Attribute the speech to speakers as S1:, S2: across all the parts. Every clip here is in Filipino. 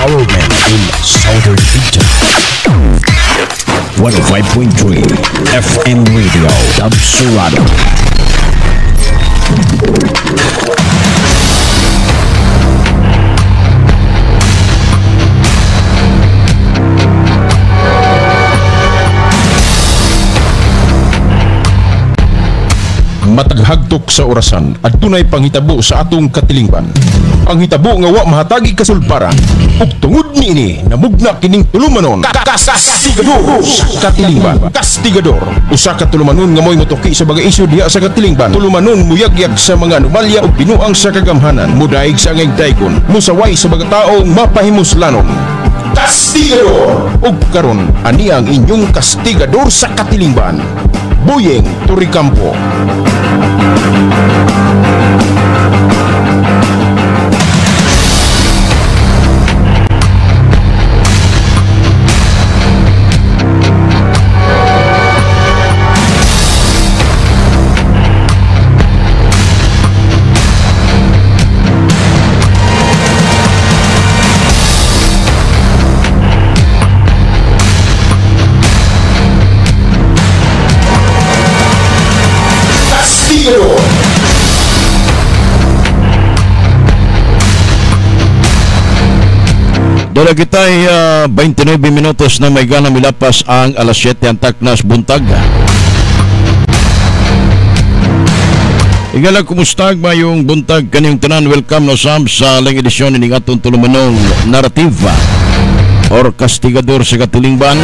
S1: empowerment in Southern Region. 105.3 FM Radio Dabsurado.
S2: Mataghagtok sa orasan at dunay panghitabo sa atong katilingban. Ang hitabo nga wa mahatagi kasulparan ug tungod niini namugna kining tulumanon kastigador sa katilingban. Kastigador usa ka tulumanon nga moy motoki sa bagay isyu diha sa katilingban. Tulumanon muyagyag sa mga anomalya ug binuang sa kagamhanan, mudaig sa angay daykon, musaway sa mga taong mapahimuslanon. Kastigador ug karon ani ang inyong kastigador sa katilingban, Boyeng Toricampo.
S3: Dala kita'y 29 minutos na may gana milapas ang alas 7 ang taknas buntag. Igalang kumustag mayong buntag kanyang tanan. Welcome no Sam sa lang edisyon ng atong tulumanong narrativa or kastigador sa katilingban.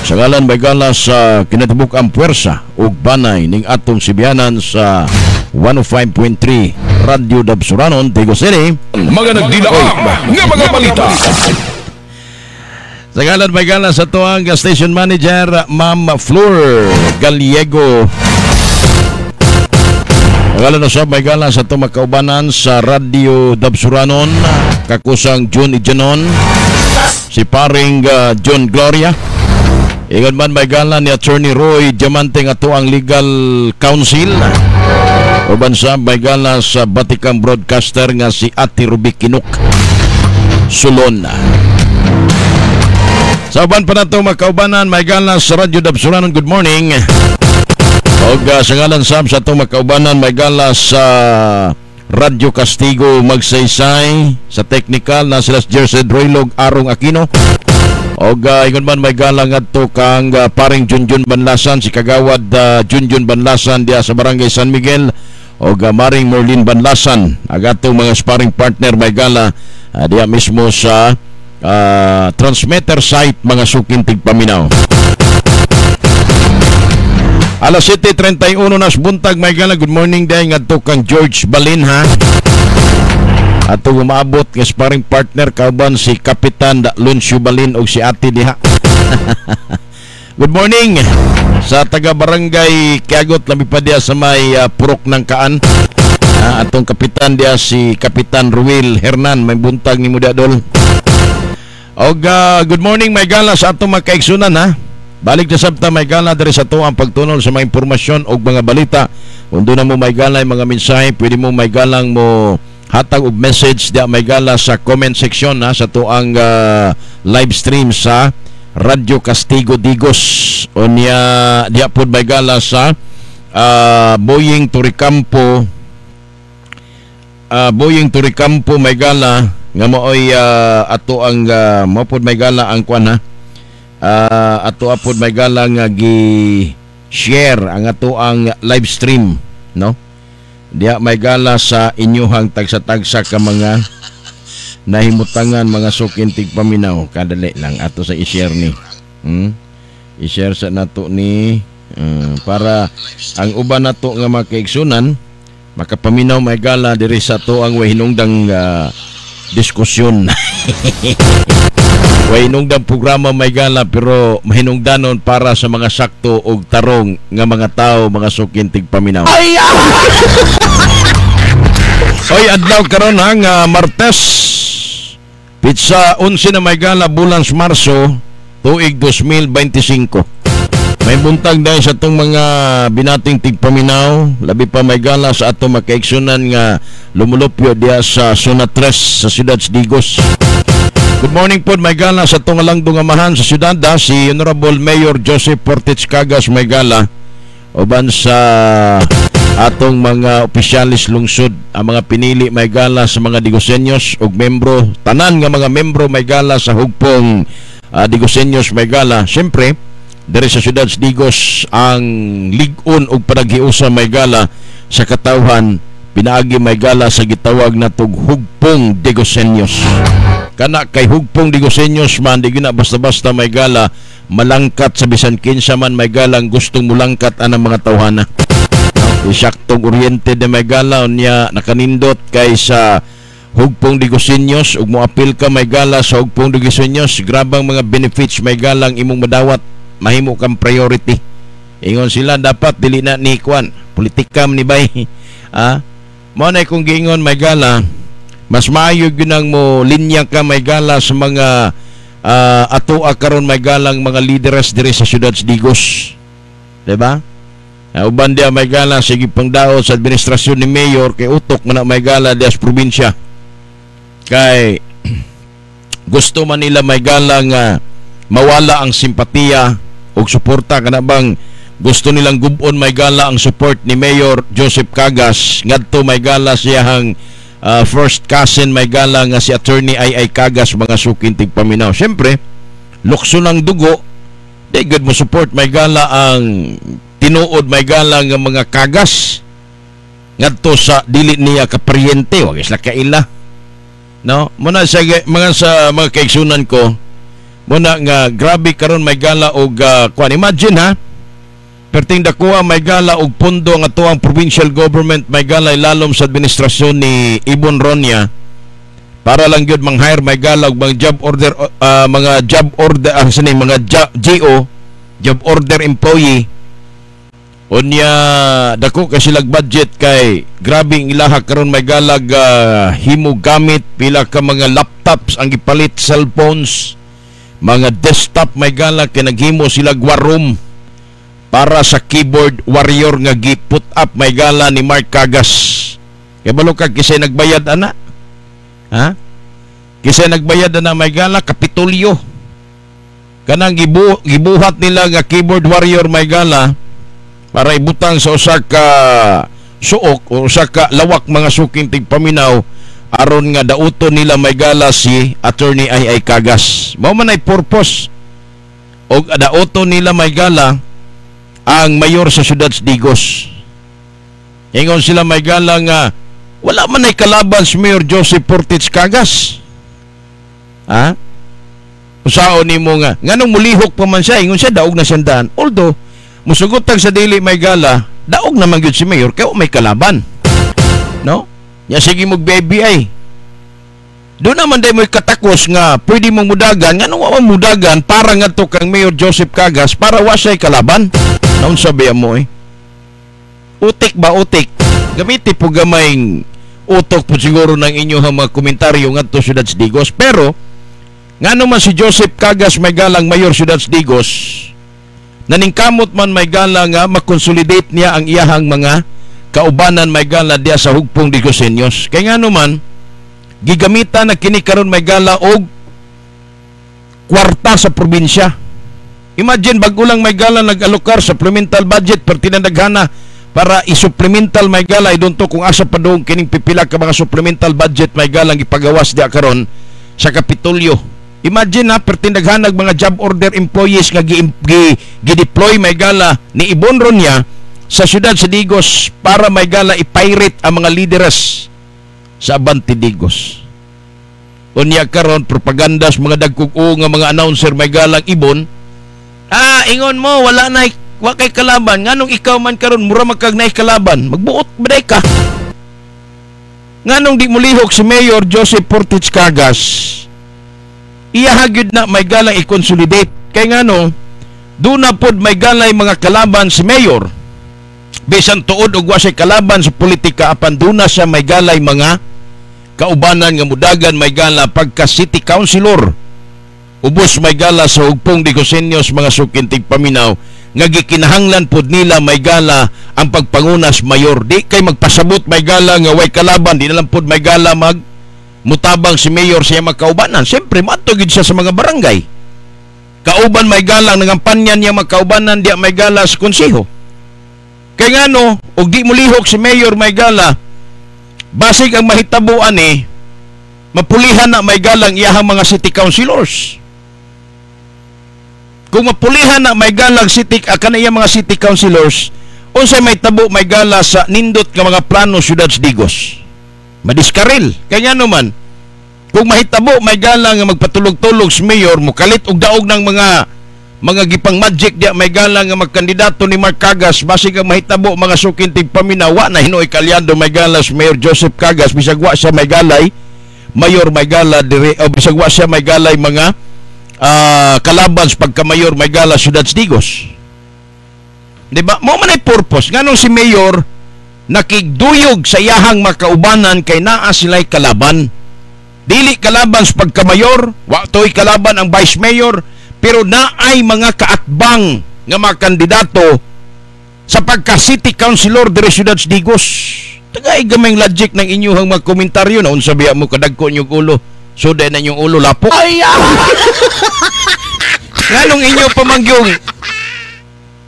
S3: Sa ngalan may gala sa kinatibuk ang puwersa ug banay ning atong sibiyanan sa 105.3 Radio Dabsuranon, Tigo City.
S2: Mga nagdilaang nga mga balita.
S3: Sa ngalan may gala sa tuwang station manager Ma'am Flor Gallego. Sa ngalan na sa may gala sa tuwang makaubanan sa Radio Dabsuranon, kakusang June Ijanon, si paring John Gloria. Ingon man may gala ni Attorney Roy Diamante nga tuwang legal counsel. Uban sa may gala sa Batikang broadcaster nga si Ate Ruby Kinuk Sulon. Sa uban pa na ito makaubanan may gala sa Radio Dabsuranon, good morning. O sa ngalan sa itong makaubanan may gala sa Radio Castigo Magsaysay, sa technical na sila Jersey Droylog Arong Aquino. O ingon man may galang adto kang paring Junjun Banlasan, si Kagawad Junjun Banlasan diya sa Barangay San Miguel. O maring Merlin Banlasan, agatong mga sparring partner may gala diya mismo sa transmitter site mga sukintig paminaw. Alas 7:31 nas buntag may gala. Good morning day ngadto kang George Balinha. Ato umaabot ng sparring partner kauban si Kapitan Lucio Balin o si Ate diha. Good morning sa taga-barangay Kiagot, lami pa diya sa may Purok ng Kaan. Atong kapitan diya si Kapitan Ruel Hernan, may buntag ni Mudadol. Og good morning may gala sa atong mga kaigsunan ha. Balik na sabta may gala diri sa to ang pagtunol sa mga impormasyon o mga balita. Kung doon na mo may gala mga mensahe, pwede mo may galang mo hatag og message dia may gala sa comment section na sa tuang live stream sa Radio Castigo Digos o niya dia pod may gala sa Boyeng Toricampo may gala nga maoy ato ang mo pod may gala ang kwan ha ato apod may gala nga gi share ang ato ang live stream no. Diya may gala sa inyuhang tagsa-tagsa ka mga nahimutangan mga sukintig paminaw. Kadali lang ato sa i-share ni i-share sa nato ni para ang uban nato nga mga kaigsunan makapaminaw may gala diri sa to ang wahinungdang diskusyon. Wahinungdang programa may gala pero mahinungdanon para sa mga sakto og tarong nga mga tao mga sukintig paminaw. Oy adlaw karon hang Martes pizza 11 na may gala bulan Marso tuig 2025. May buntag dahil sa itong mga binating tigpaminaw, labi pa may gala sa atong makaigsunan nga lumulupyo diya sa Zona 3 sa Ciudad Digos. Good morning po, may gala sa tungalang dungamahan sa syudad, si Honorable Mayor Joseph Portich Cagas, may gala uban sa atong mga opisyalis lungsod, ang mga pinili may gala sa mga Digosenyos ug membro, tanan nga mga membro may gala sa hugpong Digosenyos may gala. Siyempre diri sa syudad sa Digos ang ligon ug panaghiusa may gala sa katawhan pinaagi may gala sa gitawag na tug hugpong Digosenyos. Kana kay hugpong Digosenyos man di gina basta-basta may gala malangkat sa bisan kinsa man may galang gustong mulangkat anang mga tawhana. Isaktong oriented na may gala niya nakanindot kay sa hugpong Digosenyos ug moapil ka may gala sa hugpong Digosenyos, grabang mga benefits may galang imong madawat, mahimo kang priority. Ingon sila dapat dili na ni kwan politikam ni bay. Mao na kung giingon may gala mas maayo ginang mo linya ka may gala sa mga ato karon may galang mga leaders diri sa syudad sa Digos, diba? Uban dia may gala sige pangdaot sa administrasyon ni Mayor kay utok man may gala dias probinsya kay gusto man nila may gala nga mawala ang simpatiya ug suporta kana bang gusto nilang gubon may gala ang support ni Mayor Joseph Cagas ngadto may gala siyang first cousin may gala nga si Attorney Ay Cagas mga sukintig paminaw. Siyempre lukso ng dugo di good mo support may gala ang tinuod may gala nga mga Cagas ngadto sa dili niya kaparyente wag isla kaila, no? Muna sa mga kaigsunan ko muna nga grabe karon may gala og kuan imagine ha perting dakuha may gala og pondo nga tuang provincial government may gala ilalom sa administrasyon ni Ibon Ronya para lang gyud mang-hire may gala og mga job order mga GO job order employee unya dako kay sila budget kay grabe ang ilaha karon may galag himo gamit pila ka mga laptops ang gipalit, cellphones, mga desktop may gala kay naghimo sila war room para sa keyboard warrior nga giput up may gala ni Mark Cagas. Kaya balo ka kisay nagbayad ana? Ha? Kisay nagbayad ana may gala Kapitolyo. Kanang gibuhat nila nga keyboard warrior may gala para ibutang sa usa ka suok o usa ka lawak mga suking tigpaminaw aron nga dauton nila may gala si Attorney Ay Cagas. Mao man ay purpose og dauton nila may gala ang mayor sa syudad sa Digos. Ingon sila may gala nga wala man ay kalaban si Mayor Joseph Portich Cagas. Ha? Usaon nimo nga nganong mulihok pa man siya, ingon siya daog na siyandaan. Although musugotag sa dili may gala, daog naman gyud si Mayor kay may kalaban. No? Ya sige mo BBI. Doon naman day mo'y katakos nga pwede mong mudagan nga nung mudagan para nga to kang Mayor Joseph Cagas para wasay kalaban. Naon sabi mo utik ba utik gamiti po gamayng utok po siguro ng inyong mga komentaryo nga to syudad sa Digos. Pero nga naman si Joseph Cagas may galang Mayor syudad sa Digos naningkamot man may gala nga makonsolidate niya ang iyahang mga kaubanan may gala diya sa hugpong Digosenyos. Kay nga naman gigamitan na kini karon may gala og kwarta sa probinsya. Imagine bago lang may gala nag-alokar supplemental budget per tinadaghana para i-supplemental may gala idunto kung asa pa doon kining pipila ka mga supplemental budget may galang ipagawas diya karon sa Kapitolyo. Imagine na per tindaghana mga job order employees nga gi-deploy may gala ni Ibon Ronya sa syudad sa Digos para may gala i-pirate ang mga leaders sa Abante Digos. Unya karon propaganda sa mga dagkugo nga mga announcer may galang Ibon. Ingon mo wala na wa kay kalaban nganong ikaw man karon mura magkagnay kalaban magbuot baday ka. Nganong di mulihok si Mayor Joseph Portich Cagas iyahagyud na may galang i-consolidate kay ngano doon na pod may galay mga kalaban si Mayor bisan tuod og wasay kalaban sa politika apan doon na siya may galay mga kaubanan nga mudagan may gala pagka city councilor ubos may gala sa hugpong Digosenyos mga sukintig paminaw nga gikinahanglan pod nila may gala ang pagpangunas mayor di kay magpasabot may gala nga way kalaban di na lang pod may gala mutabang si mayor siya magkaubanan. Siyempre, matugid siya sa mga barangay. Kauban may galang, nangampanyan niya magkaubanan, diya may gala sa konseho. Kaya nga no, og di mulihok si mayor may gala, basig ang mahitabuan mapulihan na may galang iyahang mga city councilors. Kung mapulihan na may galang kaniyang mga city councilors, unsay may tabo may gala sa nindot nga mga plano syudad sa Digos. Madiskaril. Kaya naman, kung mahitabo may galang nga magpatulog-tulog si mayor, mukalit og daog ng mga gipang magic diya may galang nga magkandidato ni Mark Cagas, basig ang mahitabo mga sukintig paminawa na hinoy kalyado may gala si Mayor Joseph Cagas, bisag wa siya may galay mayor may gala dire, o bisag wa siya may galay mga kalaban sa pagka-mayor may gala syudad sa Digos. Diba? Mo man ay purpose nganong si mayor nakigduyog sa iyahang makaubanan kay naa sila'y kalaban. Dili kalaban sa pagka-mayor, wa to'y kalaban ang vice mayor, pero naay mga kaatbang nga mga kandidato sa pagka-city councilor dire syudad sa Digos. Tagay gamay logic ng inyong mga komentaryo na unsa biya mo kadagko inyong ulo. So na inyong ulo lapok. Nganong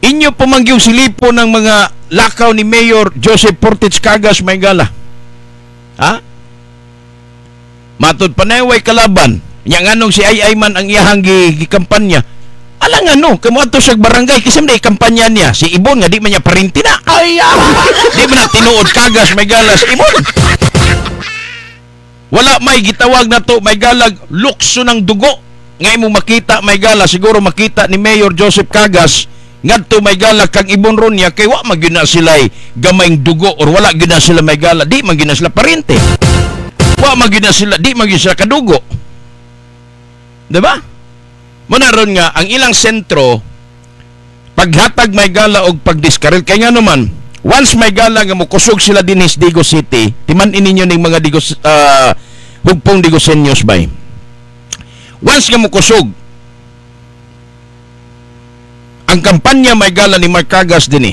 S3: inyo pamangyong silipo ng mga lakaw ni Mayor Joseph Portich Cagas may gala. Ha? Matod panay kalaban. Nya nganong si Ay man ang iyahang gikampanya. Alang kamo ato sa barangay kasi may kampanya niya. Si Ibon nga di man niya parinti na. Di man na tinuod Cagas may gala sa Ibon. Wala may gitawag na to may galag lukso ng dugo. Ngay mo makita may gala, siguro makita ni Mayor Joseph Cagas ngadto may gala kang Ibon ron niya kay wa magina sila gamayng dugo or wala gina sila may gala, di magina sila parente. Wa magina sila, di magina sila kadugo. Diba? Muna ron nga ang ilang sentro paghatag may gala og pagdiskaril kay nga naman once may gala nga mukusog sila din sa Digos City, timan-in ninyo ning mga Digos hugpong Digosenyos bay. Once nga mukusog ang kampanya may gala ni Mark Cagas din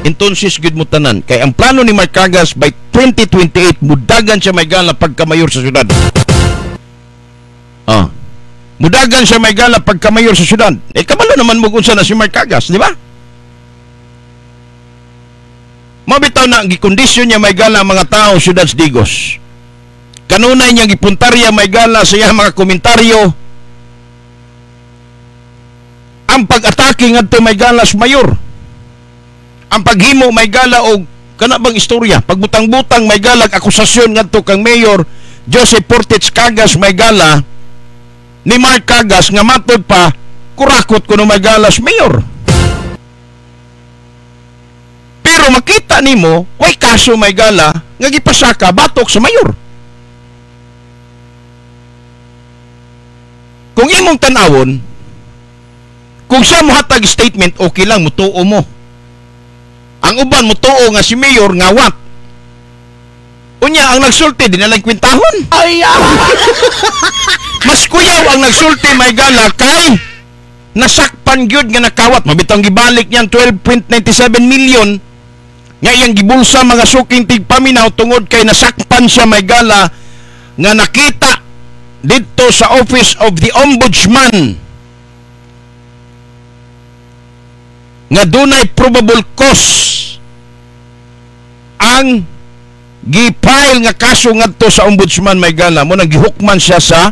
S3: entonces good mo tanan kay ang plano ni Mark Cagas by 2028 mudagan siya may gala pagka-mayor sa syudad. Mudagan siya may gala pagka-mayor sa syudad. Kabalo naman mo unsa na si Mark Cagas, di ba? Mabitaw na ang gikondisyon niya may gala mga tao syudad sa Digos. Kanunay niya gipuntarya may gala sa iyang mga komentaryo. Ang pag-atake ngadto may gala sa mayor. Ang paghimo may gala og kana bang istorya, pagbutang-butang may galag akusasyon ngadto kang Mayor Joseph Portich Cagas may gala ni Mark Cagas nga matod pa kurakot kuno may gala sa mayor. Pero makita nimo way kaso may gala nga gipasaka batok sa mayor. Kung imong tan-awon, kung siya mohatag statement, okay lang, mutuo mo. Ang uban mutuo nga si mayor ngawat. Unya ang nagsulti dinalang kwintahon. Mas kuyaw ang nagsulti may gala kay nasakpan gyud nga nakawat. Mabitang gibalik niyan 12.97 million nga iyang gibulsa mga suking tigpaminaw tungod kay nasakpan siya may gala nga nakita dito sa Office of the Ombudsman nga dunay probable cause ang gipile nga kaso ngadto sa Ombudsman may gala mo nang gihukman siya sa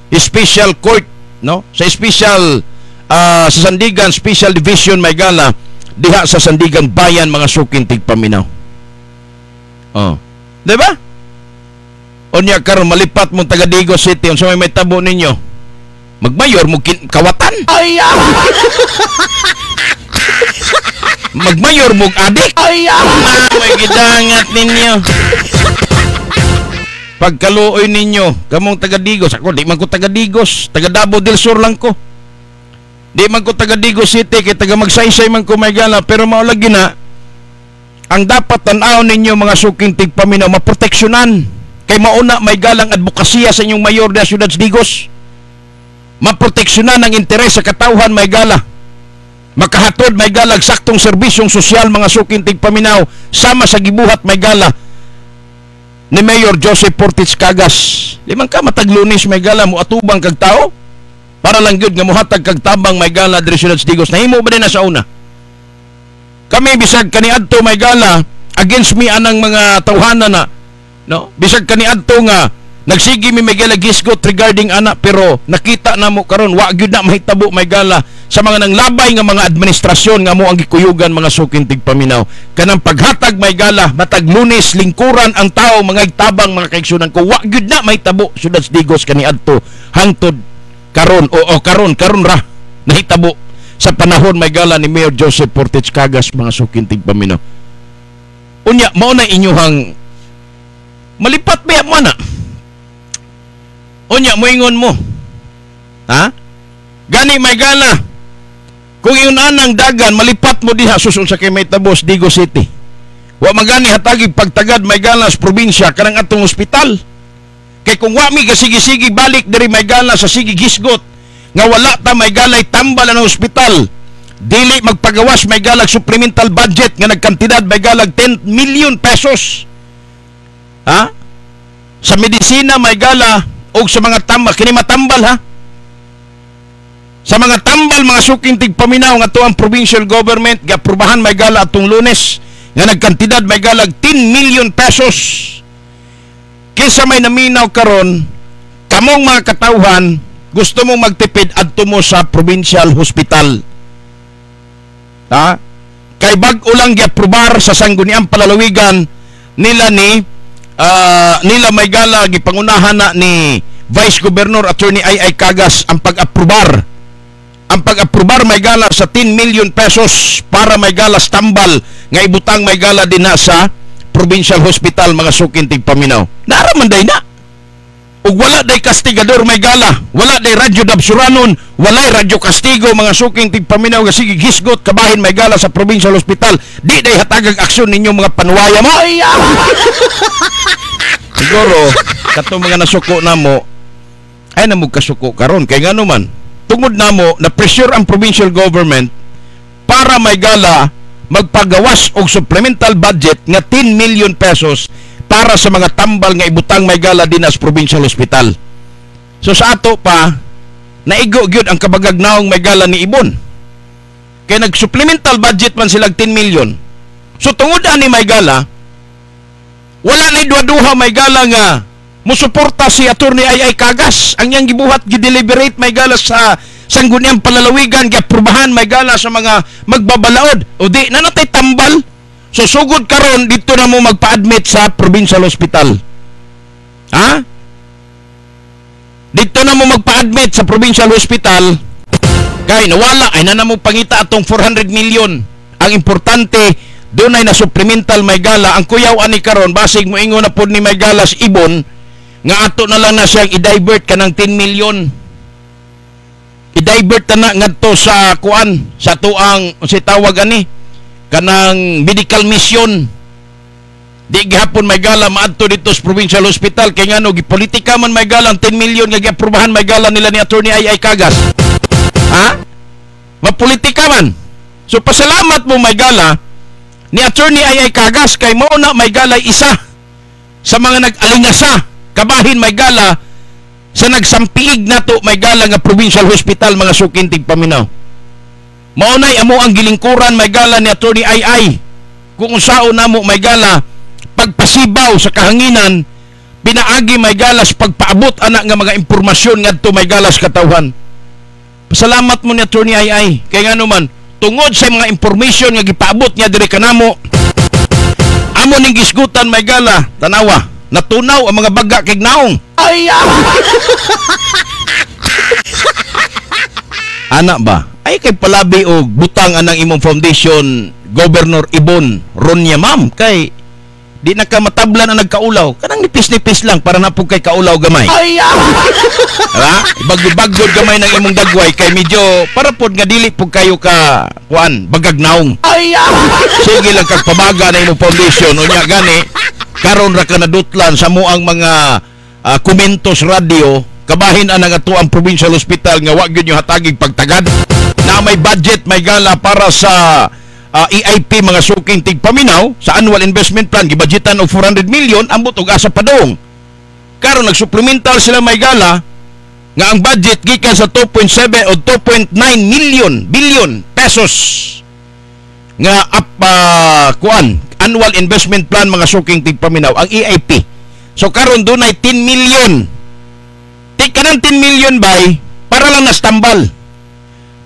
S3: special court, no, sa special sa Sandigan Special Division may gala diha sa Sandigan Bayan mga suking tigpaminaw. Di ba? Unya karon malipat mo taga Digos City unsa may tabo ninyo magmayor mo kawatan magmayor mo adik may gidangat ninyo pagkaluoy ninyo kamong taga Digos. Ako di man ko taga Digos, taga Davao del Sur lang ko, di man ko taga Digos City kay taga Magsaysay man ko may gala. Pero maulagi na ang dapat tan-aw ninyo mga suking tigpaminaw maproteksyonan kay mauna may galang advokasya sa inyong mayor da siyudad Digos. Maproteksyonan ang interes sa katawhan may gala. Makahatod may galag saktong serbisyong sosyal mga suking tigpaminaw sama sa gibuhat may gala. ni Mayor Joseph Portis Cagas. Limang ka matag Lunes may gala mo atubang kag tao para lang gyud nga mohatag kag tabang may gala diri sa Digos. Nahimo ba din na sa una? Kami bisag kaniadto may gala against me anang mga tawhana na, no? Bisag kaniadto nga nagsigi mi may gala gisgot regarding ana, pero nakita na mo karon wa gyud na mahitabo may gala sa mga nanglabay nga mga administrasyon nga mo ang gikuyugan mga suking tigpaminaw. Kanang paghatag may gala matag Lunes lingkuran ang tao mga tabang mga kaigsunan ko wa gyud na mahitabo syudad Digos kaniadto hangtod karon o karon ra nahitabo sa panahon may gala ni Mayor Joseph Portis Cagas mga suking tigpaminaw. Unya mao na inyuhang malipat ba mo na? Unya moingon mo. Ha? Gani may gala. Kung iyon anang dagan malipat mo diha susun sa kay Maytabos Digos City. Wa magani hatagig pagtagad may gala sa probinsya kanang atong ospital. Kay kung wa mi kasigi-sige balik diri may gala sa sige gisgot nga wala ta may galay tambal ang ospital. Dili magpagawas may galag supplemental budget nga nagkantidad may galag 10 million pesos. Ha? Sa medisina may gala o sa mga tambal kini matambal ha. Sa mga tambal mga suking tigpaminaw nga to ang provincial government giaprubahan may gala atong Lunes nga nagkantidad may galag 10 million pesos. Kisa may naminaw karon kamong mga katawhan gusto mong magtipid adto mo sa provincial hospital. Ha? Kay bag-o lang giaprobar sa sangguniang palalawigan nila nila may gala gipangunahan na ni Vice Governor Attorney Ay Cagas ang pag-aprobar may gala sa 10 million pesos para may gala tambal nga ibutang may gala din na sa provincial hospital mga suking tigpaminaw. Naraman day na. Ug wala day kastigador may gala, wala day radyo dabsuranon, wala radyo kastigo mga suking tigpaminaw nga sige gisgot kabahin may gala sa provincial hospital. Di day hatagag aksyon ninyo mga panuwaya mo. Siguro katong mga nasuko namo ay namog kasuko karon kay ngano man tungod namo na pressure ang provincial government para may gala magpagawas og supplemental budget nga 10 million pesos para sa mga tambal nga ibutang may gala din as provincial hospital. So sa ato pa naigo gyud ang kabagagnaong may gala ni Ibon. Kay nag-supplemental budget man sila 10 million. So tungod ani may gala wala na duha-duha may gala nga musuporta si Attorney Ay Cagas ang yang gibuhat gi-deliberate may gala sa sangguniang palalawigan giaprubahan may gala sa mga magbabalaod o di na natay tambal. So sugod karon dito na mo magpa-admit sa provincial hospital. Ha? Dito na mo magpa-admit sa provincial hospital kay nawala ay na mo pangita atong 400 million. Ang importante doon ay na supplemental may gala ang kuyaw ani karon basig mo ingon na pod ni may galas Ibon nga ato na lang na siyang i-divert kanang 10 million. I-divert na ngadto sa kuan sa tuang si tawag ani kanang medical mission. Di gihapon may gala maadto dito sa provincial hospital kay ngano gipolitika man may gala 10 million nga giaprubahan may gala nila ni Attorney Ay Cagas. Ha? Mapolitika man. So pasalamat mo may gala ni Attorney Ay Cagas kay mao na may gala isa sa mga nag-alingasa kabahin may gala sa nagsampiig nato may gala nga provincial hospital mga suking tigpaminaw. Maunay amo ang gilingkuran may gala ni Attorney Ay kung usaon namo may gala pagpasibaw sa kahanginan pinaagi may galas pagpaabot anak nga mga impormasyon ngadto may galas katawhan. Pasalamat mo ni Attorney Ay kay ngano man tungod sa mga information nga gipaabot niya diri kanamo amo ning gisgutan may gala tanawa natunaw ang mga baga kay naong. Anak ba? Ay kay palabi og butang anang imong foundation Governor Ibon Ronya ma'am kay di na ka matablan ang nagkaulaw kanang nipis-nipis lang para na po kay kaulaw gamay. Diba? Bagyo-bagyo gamay ng imong dagway kay medyo para pod nga dili po kayo ka kuan bagagnaong. Sige lang kag pabaga na imong foundation unya gani karon ra ka nadutlan sa moang mga komentos radio kabahin anang ato ang provincial hospital nga wa gyud yung hatagig pagtagad na may budget may gala para sa EIP mga suking tigpaminaw sa annual investment plan gibudgetan og 400 million ambot og asa padong. Karon nagsupplemental sila may gala nga ang budget gikan sa 2.7 o 2.9 billion pesos nga kuan annual investment plan mga suking tigpaminaw ang EIP. So karon dunay 10 million. Kanang 10 million bay para lang nastambal.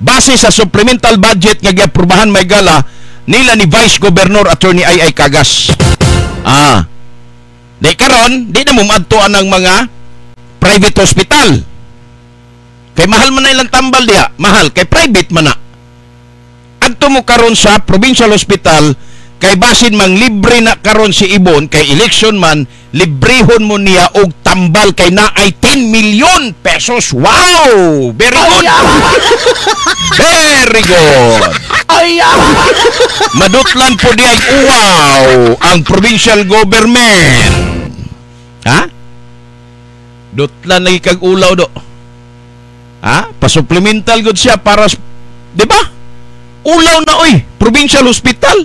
S3: Base sa supplemental budget nga giaprubahan may gala nila ni Vice Governor Attorney Ay Cagas. Di karon di na mo maadtuan ang mga private hospital. Kay mahal man na ilang tambal diha, mahal kay private man na. Adto mo karon sa provincial hospital kay basin mang libre na karon si Ibon kay election man librehon mo niya og tambal kay naay 10 million pesos. Wow! Very good. Very good. Madutlan po di ay uwaw ang provincial government. Ha? Dutlan lagi kag ulaw do. Ha? Pa-supplemental good siya para, di ba? Ulaw na oy, provincial hospital.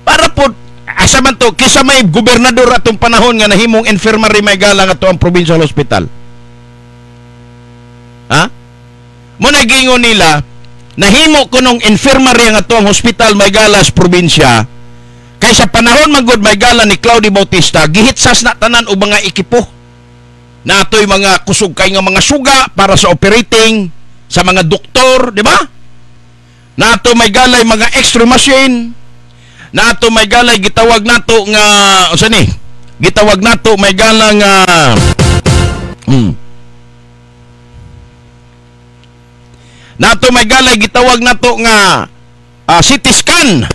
S3: Para po, asa man to, kisa may gobernador atong panahon nga nahimong infirmary may gala nga to ang provincial hospital. Ha? Muna gingon nila, nahimo ko nung infirmary nga to ang hospital may gala sa probinsya, kaysa panahon magod may gala ni Claudio Bautista, gihitsas na tanan o mga ekipo. Na ato'y mga kusog kay nga mga suga para sa operating, sa mga doktor, di ba? Na ato may galay mga extra machine, na ato may galay gitawag nato nga unsa ni gitawag nato may gala nga nato may galay gitawag nato nga CT scan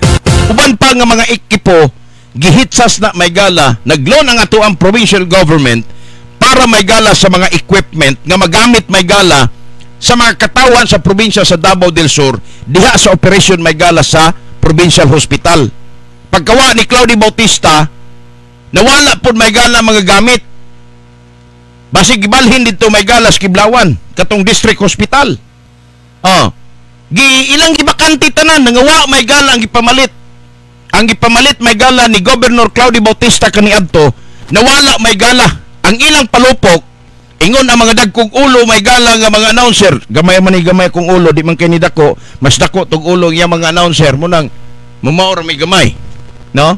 S3: uban pa nga mga ekipo gihitsas na may gala nagloan ang ato ang provincial government para may gala sa mga equipment nga magamit may gala sa mga katawan sa probinsya sa Davao del Sur diha sa operation may gala sa provincial hospital. Pagkawa ni Claudio Bautista, nawala po may gala mga gamit. Basig gibalhin dito may gala sa Kiblawan, katong district hospital. Ilang gibakante tanan, nangawa may gala ang gipamalit. Ang gipamalit may gala ni Governor Claudio Bautista kaniadto, nawala may gala. Ang ilang palupok, ingon ang mga dagkong ulo may gala nga mga announcer. Gamay man ni gamay kong ulo, di man kay ni dako, mas dako tog ulo nga mga announcer mo nang mumaor may gamay. No?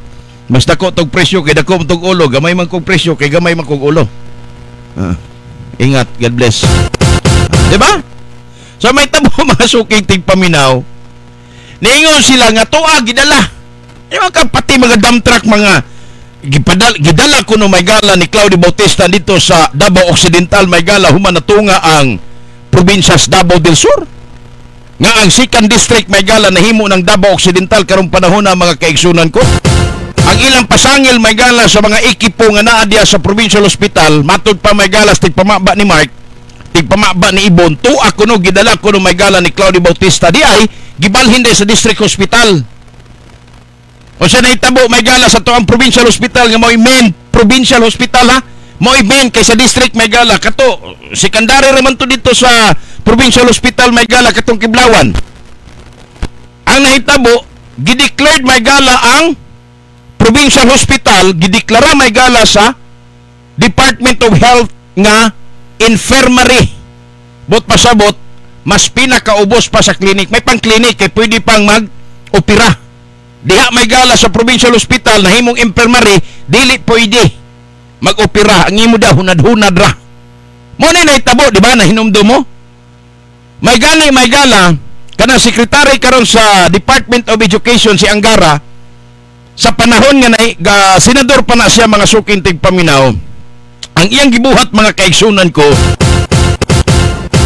S3: Mas dako tog presyo kay dako tog ulo, gamay man kog presyo kay gamay man kog ulo. Ingat, God bless. Di ba? So may tabo mga suking tigpaminaw. Niingon sila nga tuwa gidala. Yung pati mga dump truck mga gidala ko no may gala ni Claudio Bautista dito sa Davao Occidental may gala human natunga ang probinsya sa Davao del Sur. Nga ang second district may gala nahimo ng Davao Occidental karong panahon na mga kaigsunan ko. Ang ilang pasangil may gala sa mga ekipo nga naa diya sa provincial hospital matud pa may gala sa tigpamaba ni Mark, tigpamaba ni Ibon, tuwa ko no gidala ko no may gala ni Claudio Bautista di ay gibalhin sa district hospital. O siya nahitabo may gala sa to ang provincial hospital nga mo'y main provincial hospital ha. Mo'y main kay sa district may gala kato secondary raman to dito sa provincial hospital may gala katong Kiblawan. Ang nahitabo gideclared may gala ang provincial hospital, gideklara may gala sa Department of Health nga infirmary. Bot pasabot mas pinakaubos pa sa clinic. May pang clinic kay pwede pang mag-opera. Diha may gala sa provincial hospital na himong infirmary, dili pwede mag-opera. Ang imo daw hunad-hunad ra. Mo ni nahitabo, di ba, na hinumdo mo? May gala kanang secretary karon sa Department of Education si Angara sa panahon nga senador pa na siya mga suking tigpaminaw. Ang iyang gibuhat mga kaigsunan ko,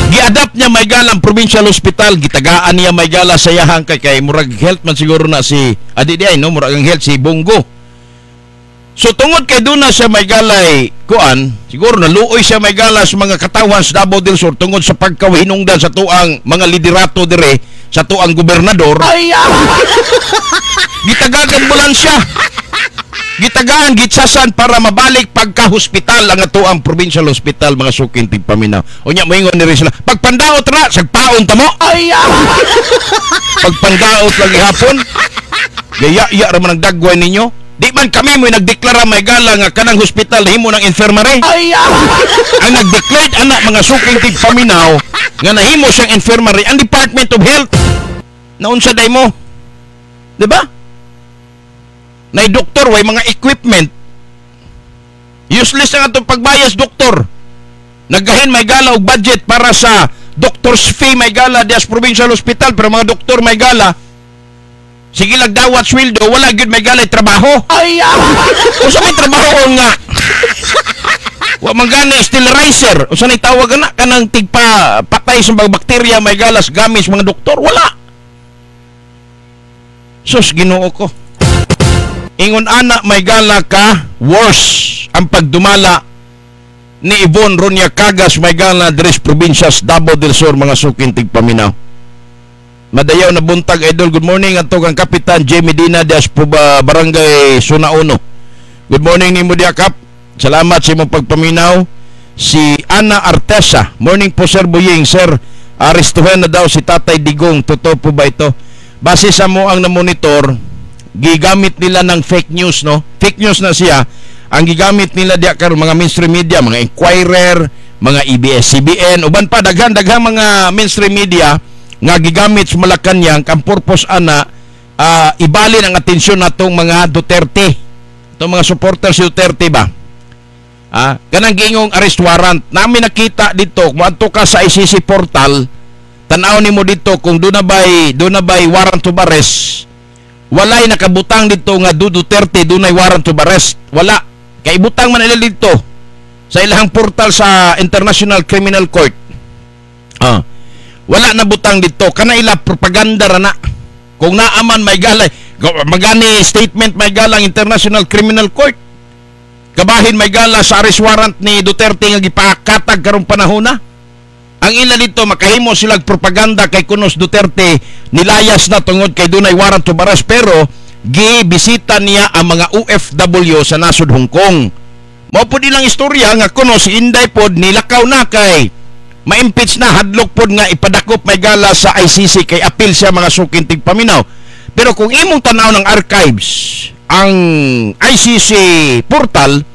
S3: gi-adapt niya may gala ang provincial hospital, gitagaan niya may gala sa yahang kay murag health man siguro na si Adiday no, murag ang health si Bongo. So tungod kay duna siya may galay kuan, siguro naluoy siya may gala sa mga katawan sa Davao del Sur tungod sa pagkahinungdan sa tuang mga liderato dire sa tuang gobernador. Gitagagan ambulansya. Gitagaan gitsasan para mabalik pagka-hospital ang atuang provincial hospital mga suking tigpaminaw. Unya moingon ni sila, pagpandaot ra sagpaon ta mo. Pagpandaot lagi hapon. Gaya-ya raman ang dagway ninyo. Di man kami mo nagdeklara may gala nga kanang hospital himo ng infirmary. Ang nagdeclared anak mga suking tigpaminaw nga nahimo siyang infirmary ang Department of Health. Naunsa day mo? Diba? Nay doktor way mga equipment. Useless ang atong pagbayas doktor. Naggahin may gala og budget para sa doctor's fee may gala dias provincial hospital pero mga doktor may gala sige lang dawat sweldo, wala gyud may galay trabaho. Usa may trabaho nga. Wa man gani sterilizer. Usa nay tawag na kanang tigpa patay sa mga bakterya may galas gamis mga doktor, wala. Sus Ginoo ko. Ingon ana may gala ka, worse ang pagdumala ni Ibon Ronya Cagas may gala Dres Provincias Davao del Sur mga suking tigpaminaw. Madayaw na buntag idol, good morning ato kang Kapitan J. Medina Dias po Barangay Suna 1. Good morning ni mo dia Kap. Salamat sa imong pagpaminaw. Si Ana Artesa, morning po Sir Buying. Sir, aristuhan na daw si Tatay Digong. Totoo po ba ito? Base sa mo ang na-monitor, gigamit nila ng fake news, no? Fake news na siya. Ang gigamit nila diya karon mga mainstream media, mga Inquirer, mga EBS-CBN, uban pa daghang mga mainstream media nga gigamit sa Malacanang ang purpose ana ibalin ang atensyon natong mga Duterte, itong mga supporters si Duterte ba, kanang gingong arrest warrant namin nakita dito. Kung adto ka sa ICC portal, tanaw nimo dito kung doon na bay warrant to arrest. Walay nakabutang dito nga Duterte dunay warrant to arrest, wala kay butang man nila dito sa ilahang portal sa International Criminal Court. Wala na butang dito, kana ila propaganda ra na. Kung naaman may galay magani statement may galang International Criminal Court, kabahin may gala sa arrest warrant ni Duterte nga gipakatag karong panahon na. Ang ila dito makahimo silang propaganda kay kunos Duterte nilayas na tungod kay dunay warrant to arrest, pero gibisita niya ang mga OFW sa nasod Hong Kong. Mao pod ilang istorya nga kunos si Inday pod nilakaw na kay ma-impeach na, hadlok pod nga ipadakop may gala sa ICC kay apil siya mga suking tigpaminaw. Pero kung imong tanaw ng archives ang ICC portal,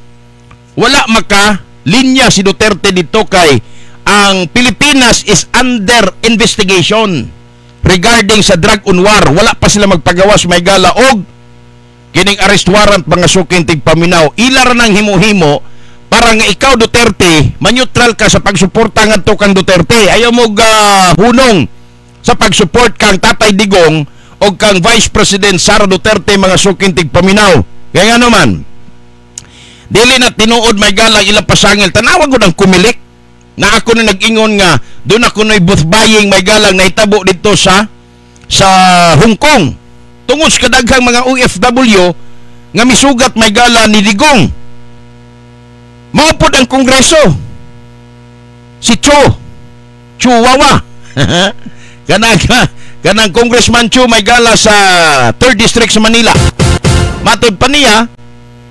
S3: wala maka linya si Duterte dito kay ang Pilipinas is under investigation regarding sa drug on war. Wala pa sila magpagawas may gala og kining arrest warrant mga suking tigpaminaw. Ila ra nang himo-himo para nga ikaw Duterte ma-neutral ka sa pagsuporta ngadto kang Duterte. Ayaw mo hunong sa pagsupport kang Tatay Digong o kang Vice President Sara Duterte mga suking tigpaminaw. Kaya nga naman dili na tinuod may galang ilang pasangil. Tanawan ko ng kumilik na ako na nag-ingon nga doon ako na booth buying may galang na itabo dito sa Hong Kong tungod sa kadaghang mga OFW nga misugat may gala ni Digong. Maupod ang Kongreso si Chihuahua kanang Congressman Chu may gala sa 3rd District sa Manila. Matod pa niya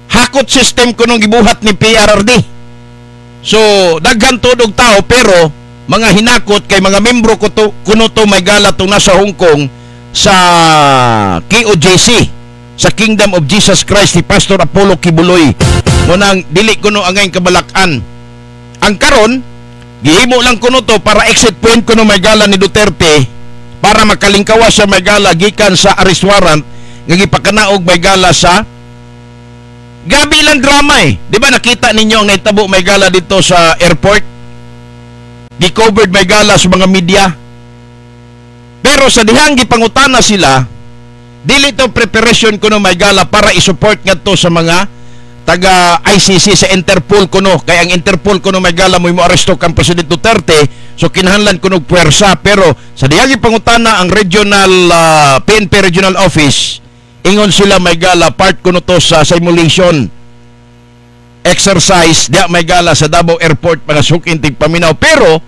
S3: hakot system kunong gibuhat ni PRRD. So daghan tudog tao pero mga hinakot kay mga membro kuno to may gala tong nasa Hong Kong sa KOJC sa Kingdom of Jesus Christ ni Pastor Apollo Kibuloy. Munang dili kuno angay kabalakan. Ang karon gihimo lang kuno to para exit point kuno may gala ni Duterte para makalingkawas sa may gala gikan sa arrest warrant nga gipakanaog may gala sa gabi lang drama Di ba nakita ninyo ang naitabo may gala dito sa airport? Gi-covered may gala sa mga media. Pero sa dihang gipangutana sila, dili to preparation kuno may gala para i-support ngadto sa mga taga ICC sa Interpol kuno. Kay ang Interpol kuno may gala mo aresto kang President Duterte, so kinahanglan kuno puwersa. Pero sa dihang gipangutana ang regional PNP regional office, ingon sila may gala part kuno to sa simulation exercise diya may gala sa Davao Airport mga suking tigpaminaw. Pero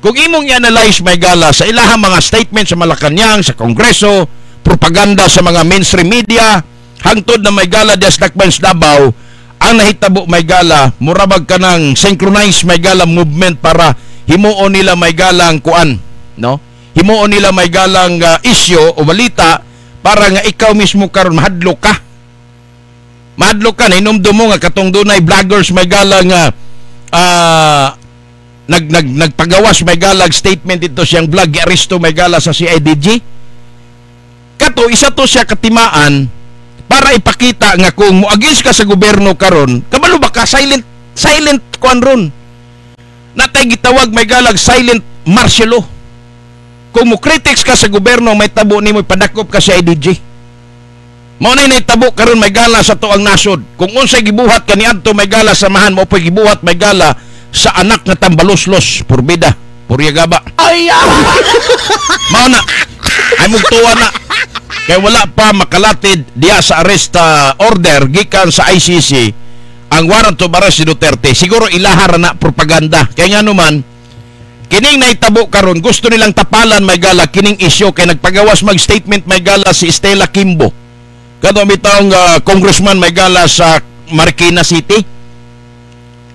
S3: kung imong i-analyze may gala sa ilahang mga statement sa Malacanang, sa Kongreso, propaganda sa mga mainstream media, hangtod na may gala diya sa Dakbayan sa Davao, ang nahitabo may gala murabag ka ng synchronized may gala movement para himuon nila may galang kuan, no? Himuon nila may galang issue o balita para nga ikaw mismo karon mahadlok ka. Mahadlok ka na inomdom mo nga katong dunay vloggers may gala nga nagpagawas may galag statement dito siyang vlog giaristo may gala sa CIDG. Kato isa to siya katimaan para ipakita nga kung moagis ka sa gobyerno karon, kabalo ba ka silent kuan ron. Natay gitawag may galag silent martial law. Kung mo critics ka sa gobyerno may tabo nimo ipadakop ka sa CIDG. Mao na tabo karon may gala sa tuang nasod. Kung unsay gibuhat kaniadto may gala samahan mo pay gibuhat may gala sa anak nga tambaloslos purbida puryagaba. Ay mao na ay mugtuwa na kay wala pa makalatid diya sa arrest order gikan sa ICC ang warrant of arrest si Duterte. Siguro ilahara na propaganda kay nga naman kining naitabo karon gusto nilang tapalan may gala kining isyu kay nagpagawas mag statement may gala si Stella Kimbo kadto bitong congressman may gala sa Marikina City.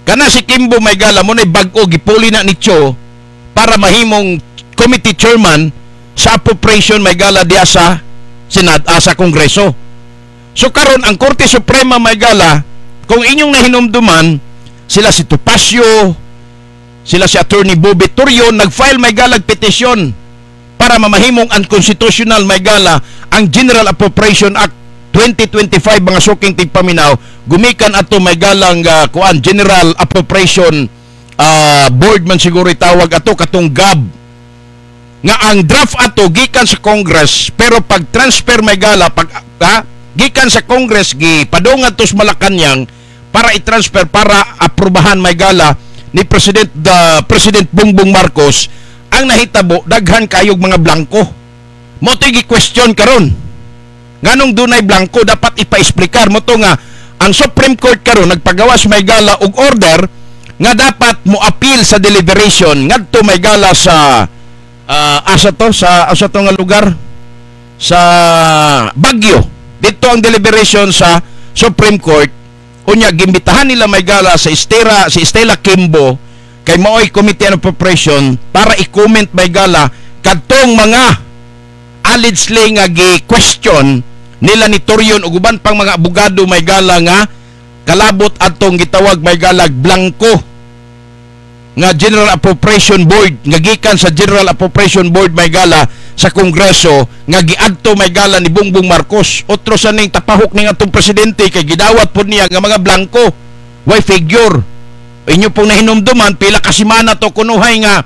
S3: Kana si Kimbo may gala mo na bag-o gipuli na ni Cho para mahimong committee chairman sa appropriation may gala diya sa sa Kongreso. So karon ang Korte Suprema may gala kung inyong nahinumduman sila si Topacio, sila si Attorney Bobby Torrio nag-file may galag petisyon para mamahimong unconstitutional may gala ang General Appropriation Act 2025 mga suking tigpaminaw gumikan ato may galang kuan General Appropriation Board man siguro itawag ato katong GAB nga ang draft ato gikan sa Congress pero pag transfer may gala pag gikan sa Congress gipadong ato sa Malacañang para i-transfer para aprobahan may gala ni President Bongbong Marcos ang nahitabo daghan kayog mga blanco mo to gi-question karon nganong dunay blanco dapat ipa-explicar mo to nga ang Supreme Court karon nagpagawas may gala og order nga dapat mo appeal sa deliberation ngadto may gala sa asa to nga lugar sa Baguio dito ang deliberation sa Supreme Court unya gimbitahan nila may gala si Stella Kimbo kay maoy Committee on Appropriation para i-comment may gala kadtong mga allegedly nga gi-question nila ni Torion ug uban pang mga abogado may gala nga kalabot atong gitawag may galag blanco nga General Appropriation Board nga gikan sa General Appropriation Board may gala sa Kongreso nga giadto may gala ni Bongbong Marcos. Otro sa ning tapahok ning atong presidente kay gidawat pud niya nga mga blanco way figure. Inyo pong nahinumduman pila ka semana to kunuhay nga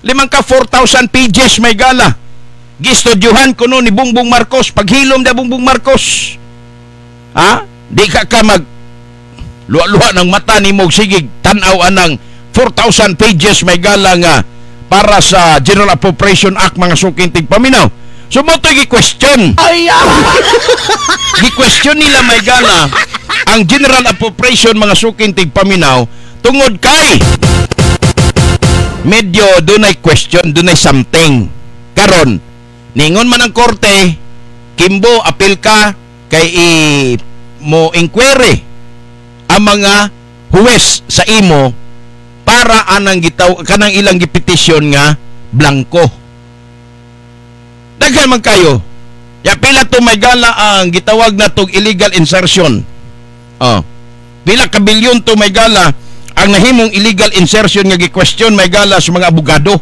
S3: 4,000 pages may gala gistudyuhan kuno ni Bongbong Marcos paghilom da Bongbong Marcos. Di ka mag luwa-luwa ng mata nimo sigig tan-aw anang 4,000 pages may gala nga para sa General Appropriation Act mga suking tigpaminaw. So mo to gi-question. Gi-question nila may gala ang General Appropriation mga suking tigpaminaw tungod kay medyo dunay question, dunay something. Karon ningon man ang korte, Kimbo apil ka kay mo inquiry ang mga huwes sa imo para anang kanang ilang gipetisyon nga blanco. Daghan man kayo. Ya pila to may gala ang gitawag na tog illegal insertion. Pila ka bilyon to may gala ang nahimong illegal insertion nga gi-question may gala sa mga abogado.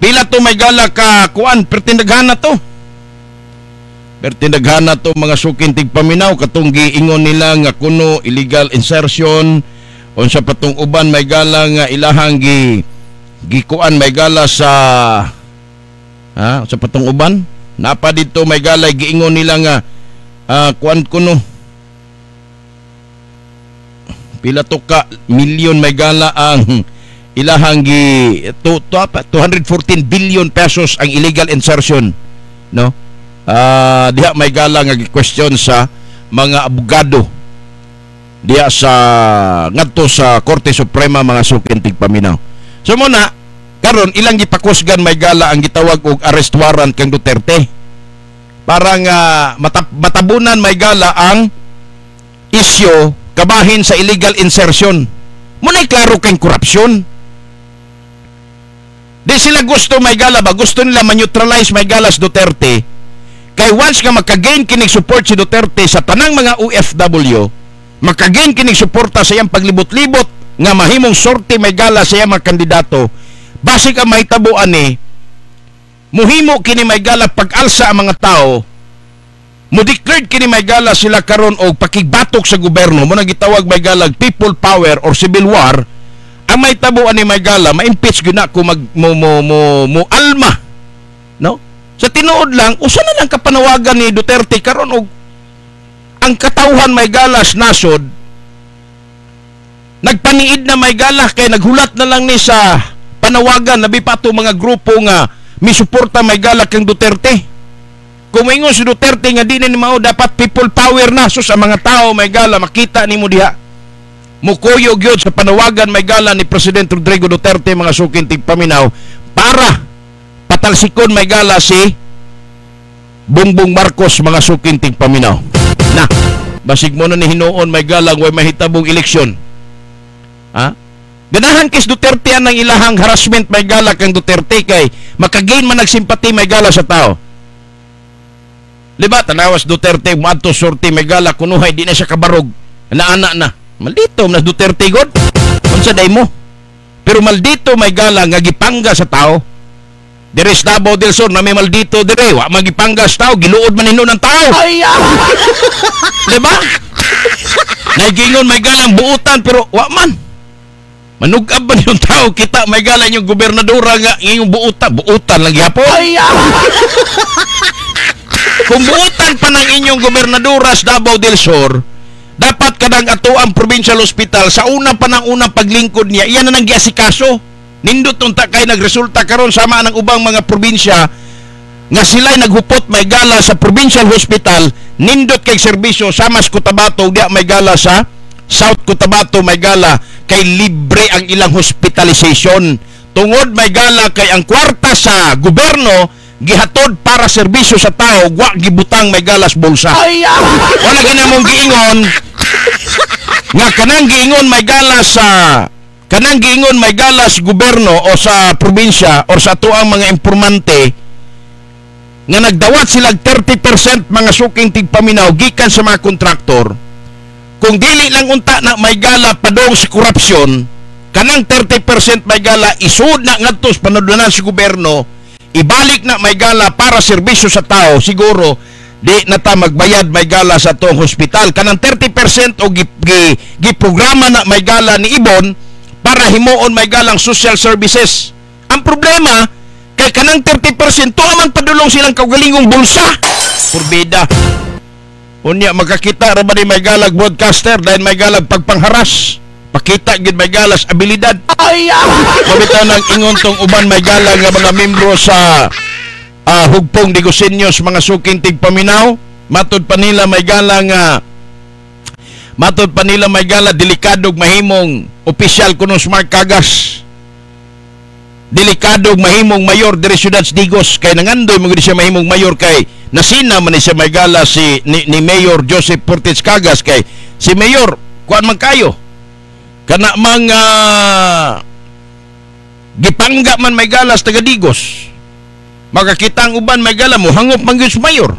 S3: Pila to may gala ka kuan pertindaghan na to. Pertindaghan na to mga suking tigpaminaw katong giingon nila nga kuno illegal insertion unsa patong uban may gala nga ilahang gikuan may gala sa sa patong uban napa dito may gala giingon nila nga kuan kuno pila to ka milyon may gala ang ilahang 214 billion pesos ang illegal insertion no diha may gala nga gi-question sa mga abogado diya sa ngadto sa Korte Suprema mga suking tigpaminaw. So muna karon ilang gipakusgan may gala ang gitawag og arrest warrant kang Duterte para nga matabunan may gala ang isyu kabahin sa illegal insertion. Muna klaro kang korupsyon. Di sila gusto may gala ba gusto nila ma-neutralize may galas Duterte Kay once nga makagain kining support si Duterte sa tanang mga OFW, makagain kining suporta sa iyang paglibot-libot nga mahimong sorte may gala sa iyang mga kandidato, basig ang mahitabuan ni muhimo kini may gala pag-alsa ang mga tao, mo-declared kini may gala sila karon og pakigbatok sa gobyerno, mo nagitawag may galag people power or civil war. Ang mahitabuan ni may gala, ma-impeach gyud na ko mo alma, no? Sa tinuod lang, usa na lang kapanawagan ni Duterte karon og ang katawhan may galas nasod nagpaniid na may galas kay naghulat na lang ni sa panawagan labi pa to mga grupo nga misuporta may gala kang Duterte. Kung moingon si Duterte nga di na ni mao dapat people power na so sa mga tao may gala makita nimo diha. Mukuyo gyud sa panawagan may gala ni Presidente Rodrigo Duterte mga suking tigpaminaw para patalsikon may gala si Bongbong Marcos mga suking tigpaminaw. Na, basig mo na ni hinuon may galang way mahitabong eleksyon. Ha? Ganahan kis Duterte ang ilahang harassment may gala kang Duterte kay makagain man nagsimpati may gala sa tao. Diba, tanawas Duterte maadto sorti may gala kunuhay di na siya kabarog. Naana na. Maldito na Duterte god. Unsa day mo? Pero maldito may gala nga gipangga sa tao. Dire sa Davao del Sur na may maldito dire, wa magipanggas tao, giluod man hinon ng tao. Diba? Nagingon may galang buutan pero wa man. Manugab man yung tao kita may galang yung gobernadora nga ngayong buutan lang gyapon. Kung buutan pa ng inyong gobernadora sa Davao del Sur, dapat kadang ato ang provincial hospital sa unang paglingkod niya, iyan na nang giasikaso. Nindot unta kay nagresulta karon sama ng ubang mga probinsya nga sila'y naghupot may gala sa provincial hospital, nindot kay serbisyo sama sa Cotabato diya may gala sa South Cotabato may gala kay libre ang ilang hospitalization. Tungod may gala kay ang kwarta sa gobyerno gihatod para serbisyo sa tao, wa gibutang may galas bulsa. Wala ginamong giingon nga kanang giingon may galas sa may galas gobyerno o sa probinsya o sa tuang mga impormante nga nagdawat sila 30% mga suking tigpaminaw gikan sa mga kontraktor. Kung dili lang unta na may gala padong sa korupsyon, kanang 30% may gala isud na ngadto sa panudlanan sa gobyerno, ibalik na may gala para serbisyo sa tao, siguro di na ta magbayad may gala sa tuong hospital. Kanang 30% o giprograma na may gala ni Ibon para himuon may galang social services. Ang problema, kay kanang 30% to amang padulong silang kaugalingong bulsa. Purbida. Unya, magkakita ra ba ni may galag broadcaster dahil may galag pagpangharas. Pakita gid may galas abilidad. Mabitaw ng ingon tong uban may galang nga mga membro sa hugpong Digosenyos mga suking tigpaminaw. Matod pa nila may galang delikadog mahimong opisyal kuno Smart Kagas. Delikadog mahimong mayor dire Ciudad Digos kay nangandoy mo gid siya mahimong mayor kay nasina man siya may gala ni Mayor Joseph Portes Kagas kay si Mayor kuan man kayo kana mga gipangga man may galas taga Digos. Makakita ang uban may gala mo hangop man gyud mayor.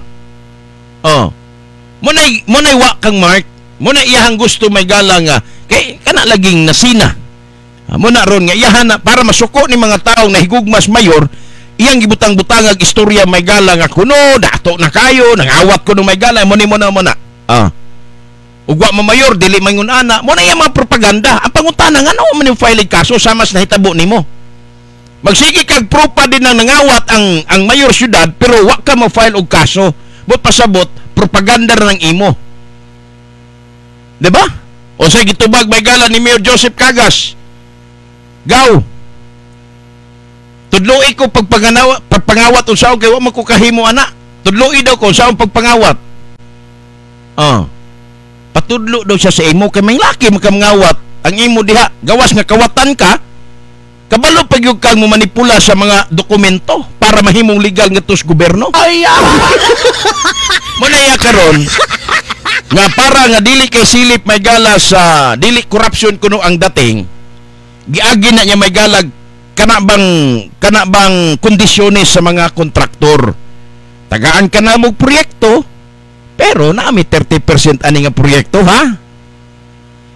S3: Munay wa kang Mark. Muna iyahang gusto may gala nga kay kana laging nasina. Muna ron nga iyahan na para masuko ni mga taong nahigugmas mayor, iyang gibutang-butangag istorya may gala nga kuno dato na kayo nangawat kuno may gala mo na. Ugwa mo mayor dili mangun ana. Muna iyang mga propaganda. Ang pangutana nga ano man yung file kaso sama sa nahitabo nimo. Magsige kag propa din ang nangawat ang mayor syudad pero wa ka mo file og kaso. But pasabot propaganda ra ng imo. Diba? O sa gitubag may gala ni Mayor Joseph Kagas. Gaw. Tudloi ko pagpangawat unsaon kay wa man ko kahimo ana. Tudloi daw ko unsaon pagpangawat. Patudlo daw siya sa imo kay may laki makamangawat. Ang imo diha gawas nga kawatan ka. Kabalo pag yung kang manipula sa mga dokumento para mahimong legal nga tos gobyerno. Muna iya karon nga para nga dili kay silip may gala sa dili corruption kuno ang dating giagi na niya may galag kana bang kondisyones sa mga kontraktor. tagaan ka na mo proyekto, pero naami 30% ani nga proyekto, ha?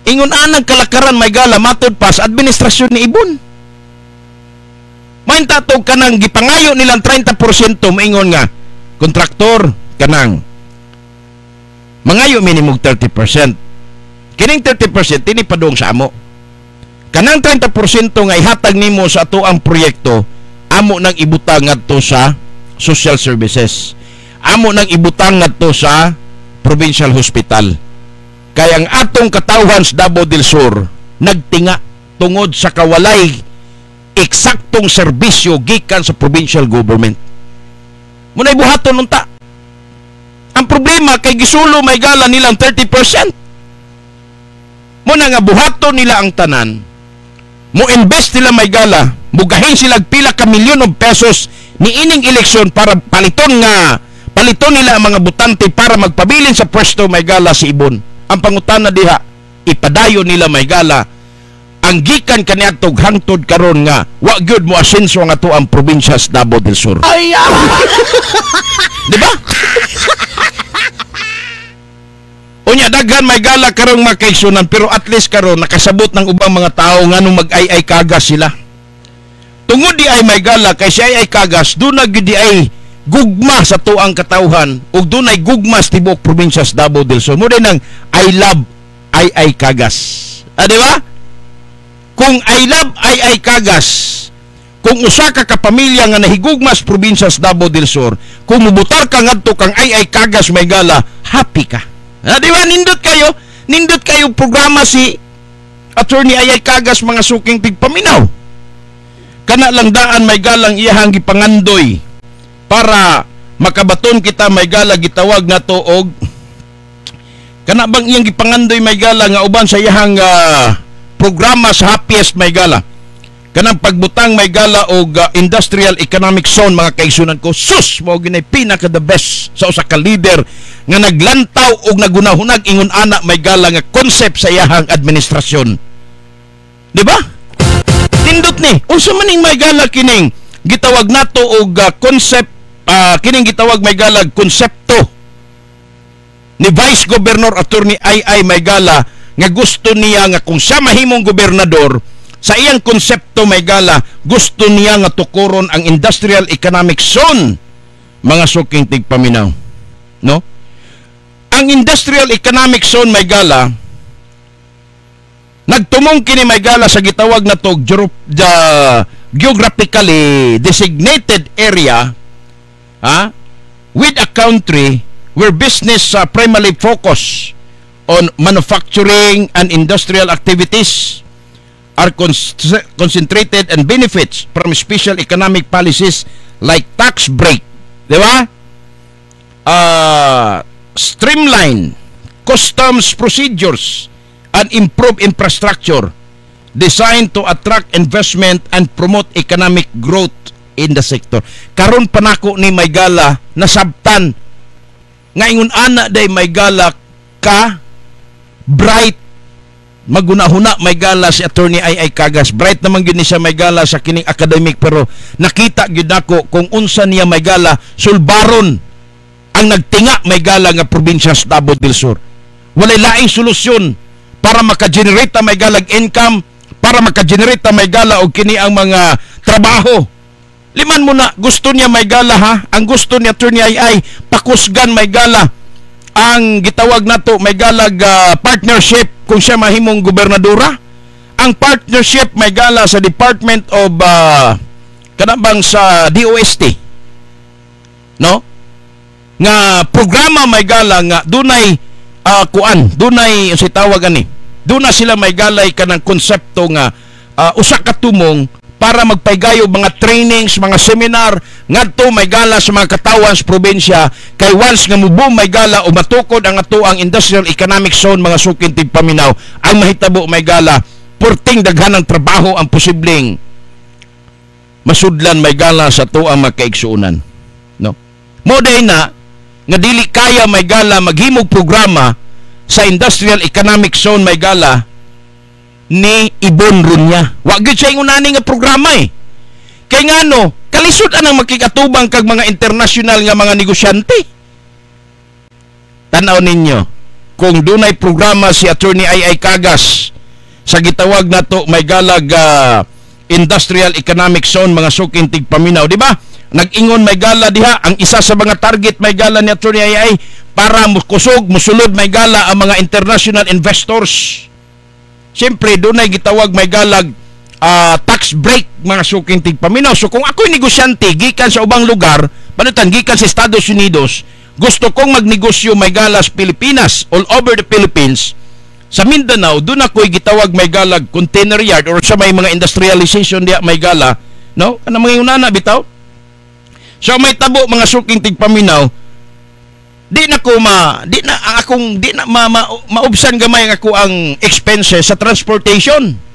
S3: Ingon anang kalakaran may gala matod pa sa administrasyon ni Ibon. Main tatog kanang gipangayo nilang 30% maingon nga kontraktor kanang mangayo minimum 30%. Kining 30% tini padung sa amo. Kanang 30% nga ihatag nimo sa ato ang proyekto, amo nang ibutang ngadto sa social services. Amo nang ibutang ngadto sa provincial hospital. Kaya ang atong katawhan sa Davao del Sur nagtinga tungod sa kawalay eksaktong serbisyo gikan sa provincial government. Muna'y buhaton nunta. Ang problema kay gisulo may gala nilang 30%. Muna nga buhaton nila ang tanan, mo invest nila may gala, mugahin sila pila ka milyon of pesos ni ining eleksyon para paliton nila ang mga butante para magpabilin sa pwesto may gala si Ibon. Ang pangutana diha, ipadayo nila may gala ang gikan kaniadtog hangtod karon nga wa gyud mo asenso nga to ang probinsya sa Davao del Sur. Ay! Di ba? Unya daghan may gala karong makaigsunan pero at least karon nakasabot ng ubang mga tao nganong mag-ay kagas sila. Tungod di ay may gala kay si ay kagas do na gyud di ay gugma sa tuang katawhan ug dunay gugma sa tibuok probinsya sa Davao del Sur. Mo din ang I love ay kagas. Di ba? Kung I love ay kagas, kung usa ka kapamilya nga nahigugma sa probinsya sa Davao del Sur, kung mubutar ka ngadto kang ay kagas may gala, happy ka. Di ba? Nindot kayo programa si Attorney Ayay Kagas mga suking tigpaminaw. Kana lang daan may galang iyahang gipangandoy para makabaton kita may gala gitawag na to og kana bang iyang gipangandoy may gala nga uban sa iyahang programa sa happiest may gala. Kanang pagbutang may gala og industrial economic zone mga kaigsunan ko. Sus mo ginay pinaka the best sa usa ka leader nga naglantaw og nagunahunag ingon ana may gala nga concept sa iyahang administrasyon. Di ba? Tindot ni. Unsa man ning may gala kining gitawag nato og concept kining gitawag may gala konsepto ni Vice Governor Attorney Ay may gala nga gusto niya nga kung siya mahimong gobernador sa iyang konsepto may gala gusto niya nga tukuron ang industrial economic zone mga suking tigpaminaw, no? Ang industrial economic zone may gala nagtumong kini may gala sa gitawag na to geographically designated area with a country where business primarily focus on manufacturing and industrial activities are concentrated and benefits from special economic policies like tax break, di ba? Streamline customs procedures and improve infrastructure designed to attract investment and promote economic growth in the sector. Karon panako ni may gala nasabtan nga ingon ana day may gala ka bright magunahuna may gala si Attorney Ay Kagas. Bright naman gid ni siya may gala sa kining academic pero nakita gyud nako kung unsa niya may gala sulbaron ang nagtinga may gala nga probinsya sa Davao del Sur. Walay laing solusyon para maka-generate may galag income, para maka-generate may gala og kini ang mga trabaho. Liman mo na gusto niya may gala ha. Ang gusto ni Attorney Ay pakusgan may gala ang gitawag nato may galag partnership kung siya mahimong gobernadora. Ang partnership may gala sa Department of kanabang sa DOST, no? Nga programa may gala nga dunay dunay si tawag ani. Duna sila may galay kanang konsepto nga usa ka tumong para magpaygayo mga trainings, mga seminar ngadto may gala sa mga katawan sa probinsya kay once nga mubo may gala o matukod ang ato ang industrial economic zone mga sukin tigpaminaw ang mahitabo may gala purting daghanang trabaho ang posibleng masudlan may gala sa to ang makaigsuunan, no? Mo day na nga dili kaya may gala maghimog programa sa industrial economic zone may gala ni Ibon Runya. Wa gyud siya ingunani nga programa eh. Kay ngano, Kalisod anang makikatubang kag mga international nga mga negosyante. Tanaw ninyo, kung dunay programa si Attorney Ay Cagas sa gitawag nato may galag industrial economic zone mga suking tigpaminaw, di ba? Nag-ingon may gala diha, ang isa sa mga target may gala ni Attorney Ay para kusog, musulod may gala ang mga international investors. Siyempre, doon ay gitawag may galag tax break mga suking tigpaminaw. So kung ako'y negosyante, gikan sa ubang lugar, panutan, gikan sa Estados Unidos, gusto kong magnegosyo may gala sa Pilipinas, all over the Philippines, sa Mindanao, doon ako'y gitawag may galag container yard or sa may mga industrialization diya may gala, no? Ano mga unana bitaw? So may tabo mga suking tigpaminaw, di na maubsan gamay ako ang expenses sa transportation.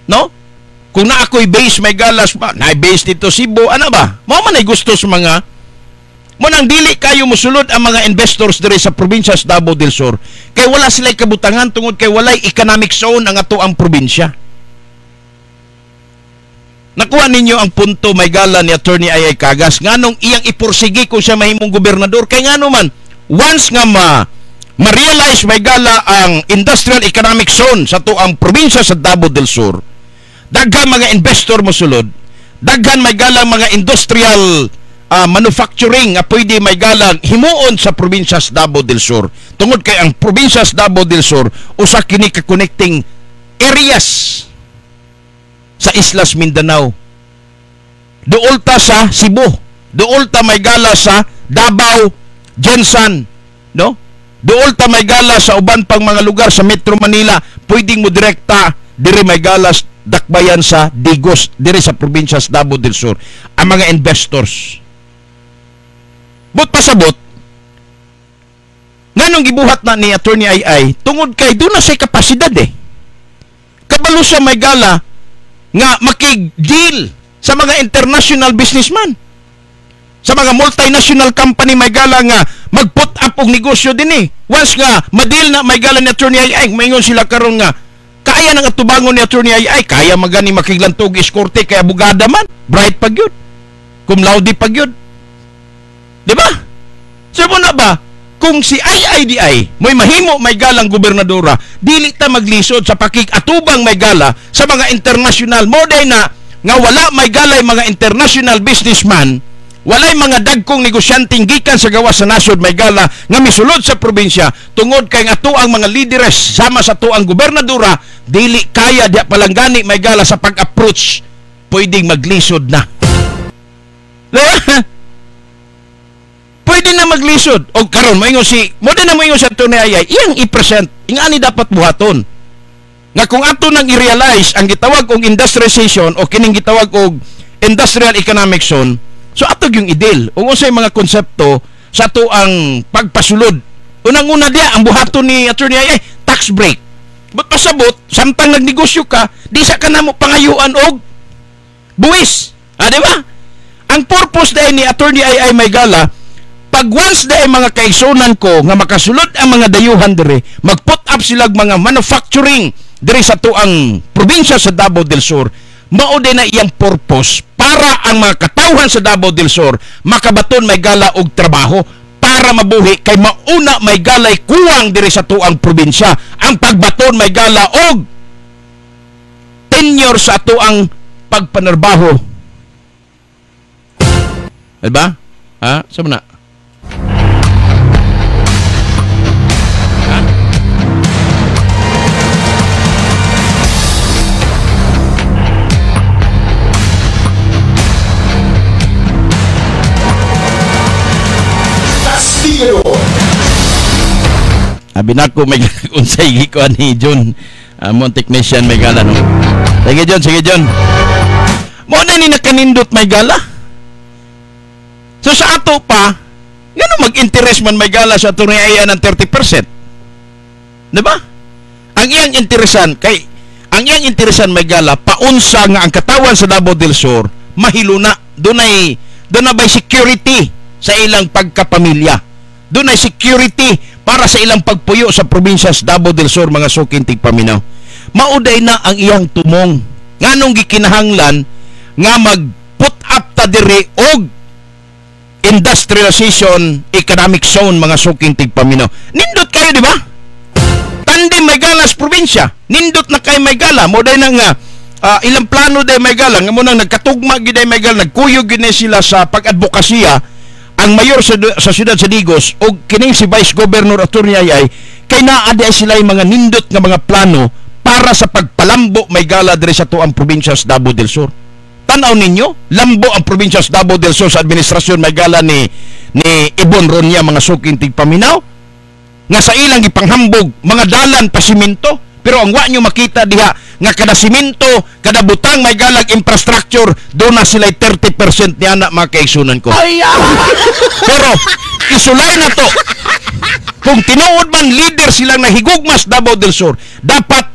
S3: No? Kung na ako'y base may galas pa, na-base dito Cebu, ano ba? Mao man ay gusto sa mga mo nang dili kayo musulod ang mga investors diri sa probinsya sa Davao del Sur. Kay wala sila'y kabutangan tungod kay walay economic zone ang ato ang probinsya. Nakuha ninyo ang punto may gala ni Attorney Ay Cagas nganong iyang ipursigi kung siya mahimong gobernador kay ngano man once nga ma-realize may gala ang industrial economic zone sa tuang probinsya sa Davao del Sur, daghan mga investor mosulod, daghan may gala mga industrial manufacturing nga pwede may gala himuon sa probinsya sa Davao del Sur tungod kay ang probinsya sa Davao del Sur usa kini ka connecting areas sa Islas Mindanao. Duol ta sa Cebu, duol ta may gala sa Davao, Jensan, no? Duol ta may gala sa uban pang mga lugar sa Metro Manila, pwedeng mo direkta diri may gala dakbayan sa Digos, diri sa probinsya sa Davao del Sur, ang mga investors. But pasabot, nganong gibuhat na ni Attorney Ay tungod kay doon na say kapasidad kabalo sa may gala nga makig-deal sa mga international businessman, sa mga multinational company may gala nga mag-put up og negosyo din once nga ma-deal na may gala ni Attorney Ay maingon sila karon nga kaya nang atubangon ni Attorney Ay kaya magani makiglantog eskorte kay abogada man, bright pag yun, cum laude pag yun, di ba? So mo na ba kung si Ay mo'y mahimo may galang gobernadora, dili ta maglisod sa pakik-atubang may gala sa mga international modern na nga wala may galay mga international businessman, walay mga dagkong negosyanteng gikan sa gawas sa nasod may gala nga misulod sa probinsya tungod kay nga tuang mga lideres sama sa tuang gobernadora dili kaya diya palanggani may gala sa pag-approach, pwedeng maglisod na. Pwede na maglisod. O karon moingon mo din na moingon sa Attorney Ay iyang i-present ingani dapat buhaton nga kung ato nang i-realize ang gitawag og industrialization o kining gitawag og industrial economic zone, so ato yung i-deal ug unsay mga konsepto sa ato ang pagpasulod. Unang-una diya ang buhaton ni Attorney Ay tax break. But pasabot samtang nagnegosyo ka, di sa ka na mo pangayuan og buwis. Di ba? Ang purpose dahil ni Attorney Ay may gala, pag once dahil mga kaigsunan ko nga makasulod ang mga dayuhan dire, mag-put up sila mga manufacturing dire sa tuang probinsya sa Davao del Sur, mao din na iyang purpose para ang mga katawhan sa Davao del Sur makabaton may gala og trabaho para mabuhi kay mauna may galay kuwang dire sa tuang probinsya ang pagbaton may gala og tenure sa tuang pagpanarbaho. Diba? Sa na? Binako may unsay gikuan ni John Montecnesian may gala no. Sige John. Mo na ni nakanindot may gala. So sa ato pa, ngano mag-interest man may gala sa Attorney Ay ng 30%. 'Di ba? Ang iyang interesan may gala paunsa nga ang katawan sa Davao del Sur mahiluna. Dunay bay security sa ilang pagkapamilya. Dunay security para sa ilang pagpuyo sa probinsya sa Davao del Sur mga suking tigpaminaw. Mauday na ang iyang tumong nganong gikinahanglan nga mag put up ta diri og industrialization economic zone mga suking tigpaminaw. Nindot kayo, di ba? Tandem may gala sa probinsya. Nindot na kay may gala. Mo day nang ilang plano day may gala. Nga mo nang nagkatugma giday may gala. Nagkuyog gina sila sa pag-advokasya. Ang mayor sa siyudad sa Digos o kining si Vice Governor Atty. Ay kay naada sila yung mga nindot nga mga plano para sa pagpalambo may gala diri sa tuang probinsya sa Davao del Sur. Tanaw ninyo, lambo ang probinsya sa Davao del Sur sa administrasyon may gala ni Ibon Ronya mga suking tigpaminaw nga sa ilang ipanghambog mga dalan pa simento, pero ang wa nyo makita diha nga kada simento, kada butang may galag infrastructure, doon na sila 30% niya na mga kaigsunan ko. Pero isulay na to, kung tinuod man leader silang nahigugmas Davao del Sur, dapat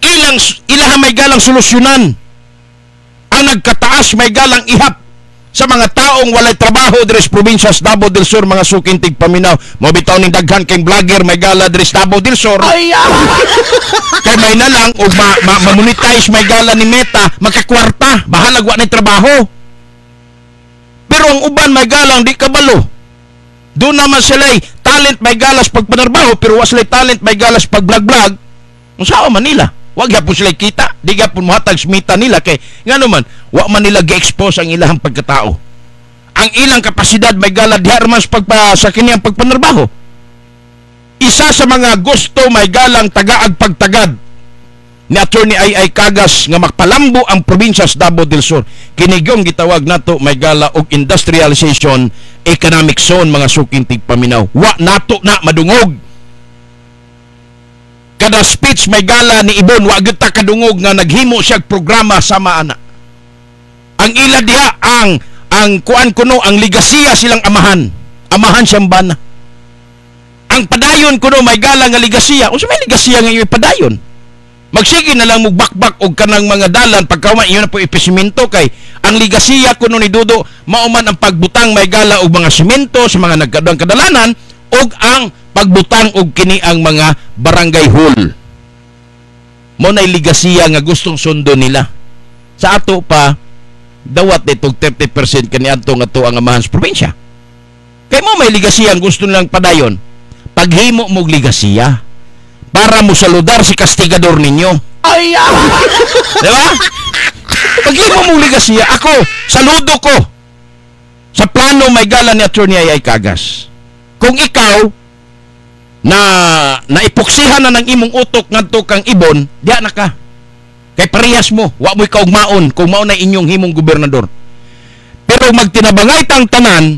S3: ilang may galang solusyonan ang nagkataas may galang ihap sa mga taong walay trabaho diri sa probinsya sa Davao del Sur mga suking tigpaminaw. Mo bitaw ning daghan kay vlogger may gala diri sa Davao del Sur. Kay may na lang og ma-monetize may gala ni Meta, magkakwarta, bahalag wa ni trabaho. Pero ang uban may galang di kabalo. Doon naman sila talent may galas pagpanarbaho pero wa sila talent may galas pag-vlog-vlog. Unsa man nila? Wag yapon sila kita, di yapon mohatag smita nila kay ngano man wa man nila gi-expose ang ilang pagkatao. Ang ilang kapasidad may gala diha man sa kiniyang pagpanarbaho. Isa sa mga gusto may galang tagaag pagtagad ni Atty. Ay Cagas nga magpalambo ang probinsya sa Davao del Sur. Kinigong gitawag nato may gala og industrialization economic zone mga suking tigpaminaw. Wa nato na madungog. Kada speech may gala ni Ibon wa gyud ta kadungog nga naghimo siya programa sama ana. Ang ila diha ang kuan kuno ang ligasiya silang amahan siyang bana. Ang padayon kuno may gala nga ligasiya. Unsa may ligasiya nga padayon? Magsige na lang mugbakbak og kanang mga dalan pagkauma iyon na po ipisimento kay ang ligasiya kuno ni Dudo mao man ang pagbutang may gala og mga semento sa mga nagkaduang kadalanan og ang pagbutang og kini ang mga barangay hall. Mo nay ligasiya nga gustong sundo nila. Sa ato pa dawat nitong 30% kaniadto nga to ang amahan sa probinsya. Kay mo may ligasiya ang gusto nilang padayon. Paghimo mo ligasiya para mo saludar si kastigador ninyo. Diba? Paghimo mo ligasiya, ako saludo ko sa plano may gala ni Atty. Ay Cagas. Kung ikaw na naipuksihan na ng imong utok ngadto kang Ibon, diya na ka. Kay parehas mo, wa mo'y kaugmaon kung mao na inyong himong gobernador. Pero magtinabangay tang tanan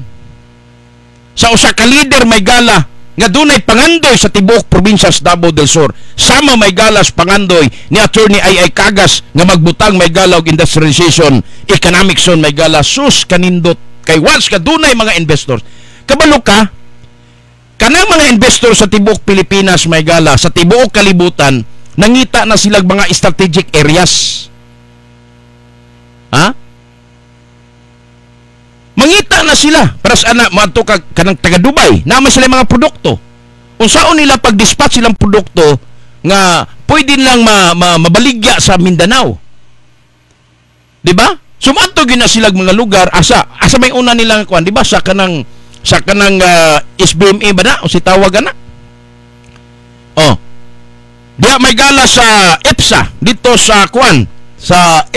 S3: sa usa ka leader may gala nga dunay pangandoy sa tibuok probinsya sa Davao del Sur. Sama may galas pangandoy ni Atty. Ay Cagas nga magbutang may gala og industrialization economic zone may gala sus kanindot kay once ka dunay mga investors. Kabalo ka kanang mga investor sa tibuok Pilipinas may gala sa tibuok kalibutan nangita na silang mga strategic areas. Ha? Mangita na sila para sa ana moadto ka kanang taga Dubai naman sila mga produkto. Unsaon nila pag-dispatch silang produkto nga pwede lang mabaligya sa Mindanao. Di ba? Sumadto gyud na silang mga lugar asa may una nilang kuan, di ba? Sa kanang SBMA ba na o si tawagan na? Oh. Diya may gala sa EPSA dito sa kuan sa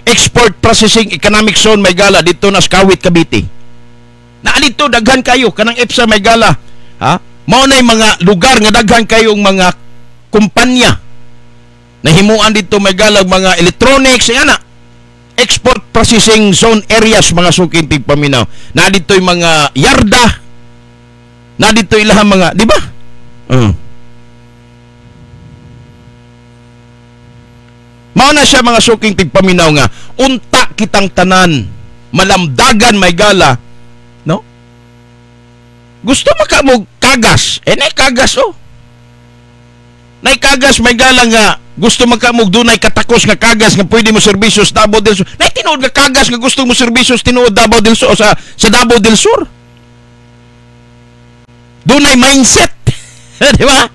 S3: Export Processing Economic Zone may gala dito na sa Kawit, Cavite. Na dito daghan kayo kanang EPSA may gala. Ha? Mao nay mga lugar nga daghan kayong mga kumpanya. Nahimuan dito may gala mga electronics ana. Export Processing Zone areas mga suking tigpaminaw. Na dito yung mga yarda. Na dito ilahang mga, di ba? Mao na siya mga suking tigpaminaw nga unta kitang tanan malamdagan may gala, no? Gusto makamog Cagas, nay Cagas oh. Nay Cagas may gala nga gusto makamog dunay katakos nga Cagas nga pwede mo serbisyo sa Davao del Sur. Nay tinuod nga Cagas nga gusto mo serbisyo tinuod Davao del Sur sa Davao del Sur. Dunay mindset, di ba?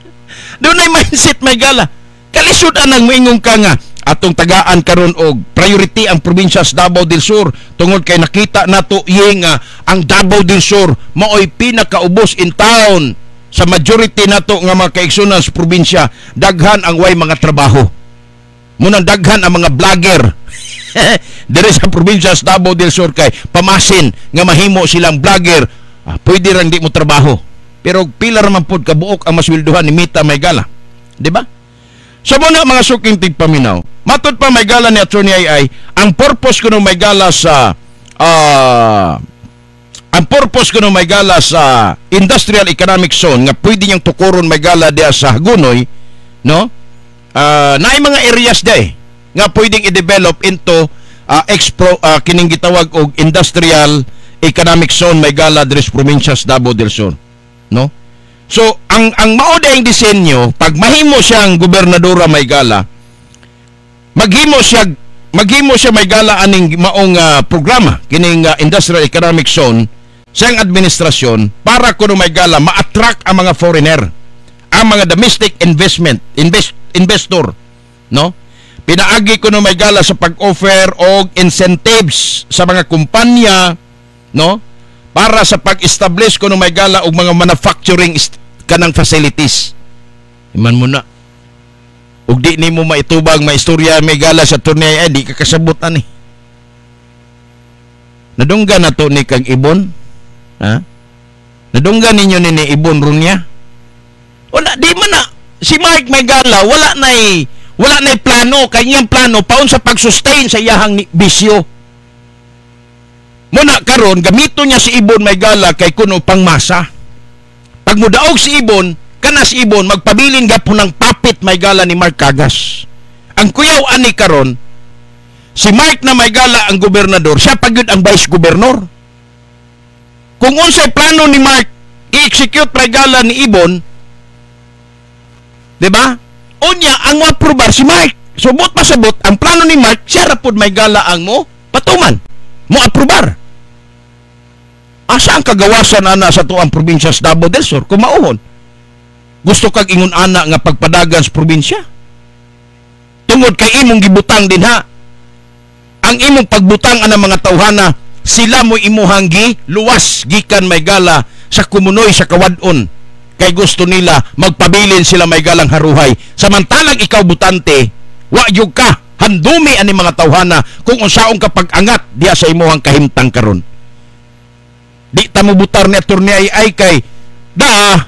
S3: Dunay mindset may gala. Kalisod anang moingon ka nga atong tagaan karon og priority ang probinsya sa Davao del Sur tungod kay nakita nato yung ang Davao del Sur maoy pinakaubos in town sa majority nato nga mga kaigsunan sa probinsya. Daghan ang way mga trabaho, munang daghan ang mga vlogger diri sa probinsya sa Davao del Sur kay pamasin nga mahimo silang vlogger. Pwede lang di mo trabaho pero pila raman pod kabuok ang masweldohan ni Mita Maygala, di ba? So muna mga suking tigpaminaw, matod pa Maygala ni Atty. Ay ang purpose ko ng Maygala sa Industrial Economic Zone nga pwede niyang tukuron Maygala diya sa Hagunoy, no? Naay mga areas day nga pwedeng i-develop into kining gitawag og Industrial Economic Zone Maygala diri sa probinsya sa Davao del Sur, no? So ang mao dayang disenyo pag mahimo siyang gobernadora Maygala, maghimo siya Maygala aning maong programa kining Industrial Economic Zone sa administrasyon para kuno Maygala ma-attract ang mga foreigner, ang mga domestic investor, no? Pinaagi kuno Maygala sa pag-offer og incentives sa mga kumpanya, no? Para sa pag-establish kuno Maygala og mga manufacturing kanang facilities. Iman mo na. Ug di nimo maitubag maistorya Maygala sa Turnay ay di ka kasabutan ni. Nadungga na to ni kag Ibon. Ha? Nadungga ninyo ni Ibon Runya. Wala di man na si Mike Maygala wala nay plano, kanyang plano paun sa pag-sustain sa iyahang bisyo. Muna karon gamito niya si Ibon Maygala kay kuno pangmasa. Pag mudaog si Ibon, kana si Ibon magpabilin gapon ng papit Maygala ni Mark Cagas. Ang kuyaw ani karon si Mark na Maygala ang gobernador, siya pagyud ang vice governor. Kung unsay plano ni Mark i-execute Maygala ni Ibon, di ba? Unya ang ma-aprobar si Mark. Subot pasabot ang plano ni Mark, siya rapod Maygala ang mo patuman, mo aprobar. Asa ang kagawasan ana sa tuang probinsya sa Davao del Sur kung mauhon? Gusto kag ingon ana nga pagpadagan sa probinsya? Tungod kay imong gibutang din ha. Ang imong pagbutang ana mga tawhana, sila mo imuhang luwas gikan Maygala sa kumunoy sa kawadon. Kay gusto nila magpabilin sila Maygalang haruhay. Samantalang ikaw butante, wa gyud ka handumi ani mga tawhana kung unsaon ka pag-angat diya sa imuhang kahimtang karon. Di ta mo butar ni Atty. Ay kay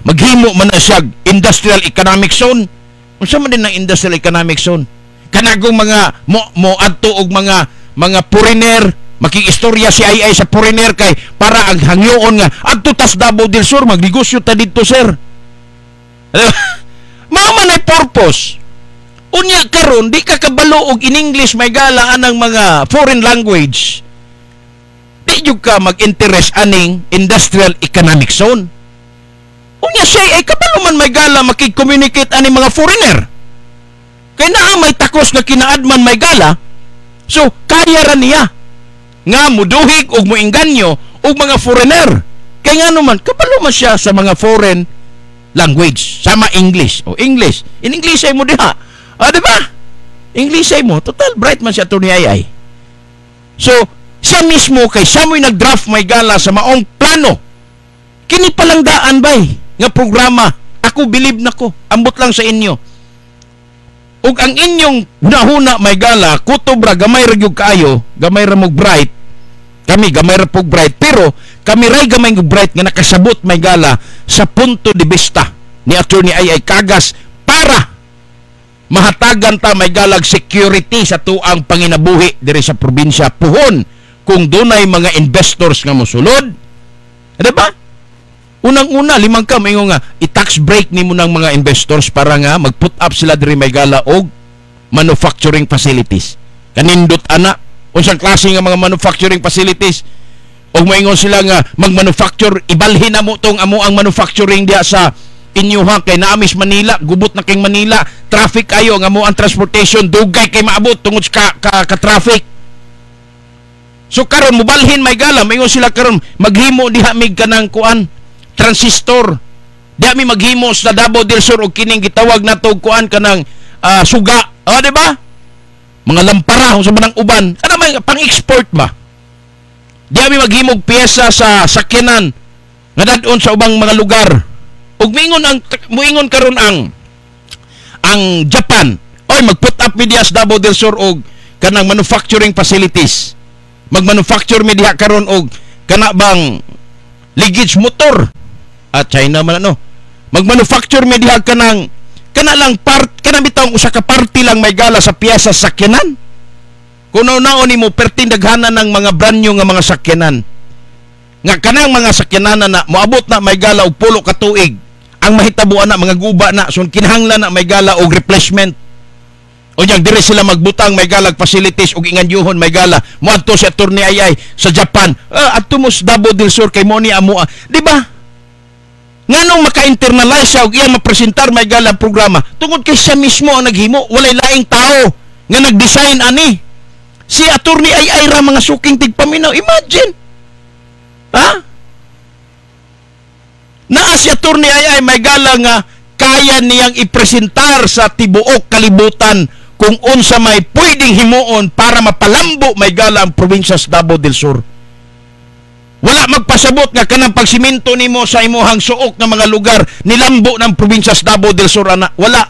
S3: maghimo man na siya Industrial Economic Zone. Unsa man din ang Industrial Economic Zone? Kanagong mga mo adto og mga foreigner, makiistorya si ay sa foreigner kay para ang hangyoon nga adto tas Davao del Sur magnegosyo ta didto sir. Mao man ay purpose. Unya karon di ka kabalo og in English Maygala anang mga foreign language. Di jud ka mag-interest aning Industrial Economic Zone. Unya siya ay kabalo man Maygala makig-communicate aning mga foreigner. Kay naa may takos nga kinaadman Maygala. So kaya ra niya nga muduhig og moinganyo og mga foreigner. Kay nga naman kabalo man siya sa mga foreign language, sama English. O English. In English ay mo diha. Di ba? English ay mo. Total bright man siya to ni ay. So siya mismo kay siya mo'y nag-draft Maygala sa maong plano. Kini palang daan bay nga programa. Ako believe nako. Ambot lang sa inyo. Ug ang inyong hunahuna Maygala, kutobra gamay ra gyud kaayo, gamay ra mo bright. Kami gamay ra pog bright, pero kami ray gamay gyud bright nga nakasabot Maygala sa punto de vista ni Atty. Ay Cagas para mahatagan ta Maygalag security sa tuang panginabuhi diri sa probinsya puhon kung dunay mga investors nga mosulod. Ano ba? Unang-una, limang ka, may nga, i-tax break ni mo ng mga investors para nga mag-put up sila diri Maygala og manufacturing facilities. Kanindot ana, unsang klase nga mga manufacturing facilities, og maingon sila nga mag-manufacture, ibalhin na mo tong amo ang manufacturing diya sa inyuha kay naamis Manila, gubot na kay Manila, traffic ayo nga mo ang transportation, dugay kay maabot tungod ka traffic. So karon mubalhin Maygala, maingon sila karon maghimo diha mig kanang kuan transistor. Diha mi maghimo sa Davao del Sur og kining gitawag nato kuan kanang suga. Di ba? mga lampara sa manang uban, ano may pang-export ba? Di kami maghimog piyesa sa sakyanan nga dadon sa ubang mga lugar. Ug muingon karon ang Japan, oy mag-put up media sa Davao del Sur og kanang manufacturing facilities. Mag-manufacture media karon og kana bang liggage motor at China man ano. Mag-manufacture media kanang kana lang kana bitong usa ka party lang may gala sa piyesa sa sakyanan. Kuno naon nimo pertindaghanan ng mga brand new nga mga sakyanan. Nga kanang mga sakyanan na moabot na may gala og 10 ka tuig. Ang mahitabuan na mga guba na so kinahanglan na may gala og replacement. O yang dire sila magbutang may galag facilities ug inganyuhon may gala moadto si Attorney Ayay sa Japan. Adto mo sa Davao del Sur kay mo ni amo. Di ba? Nganong maka-internalize siya og iyang mapresentar may gala programa tungod kay siya mismo ang naghimo, walay laing tao nga nag-design ani. Si Attorney Ayay ra mga suking tigpaminaw. Imagine. Ha? Naa si Attorney Ayay may gala nga kaya niyang ipresentar sa tibuok kalibutan kung unsa may pwedeng himuon para mapalambo may gala ang probinsya sa Davao del Sur. Wala magpasabot nga kanang pagsimento nimo sa imuhang suok nga mga lugar nilambo ng probinsya sa Davao del Sur ana. Wala.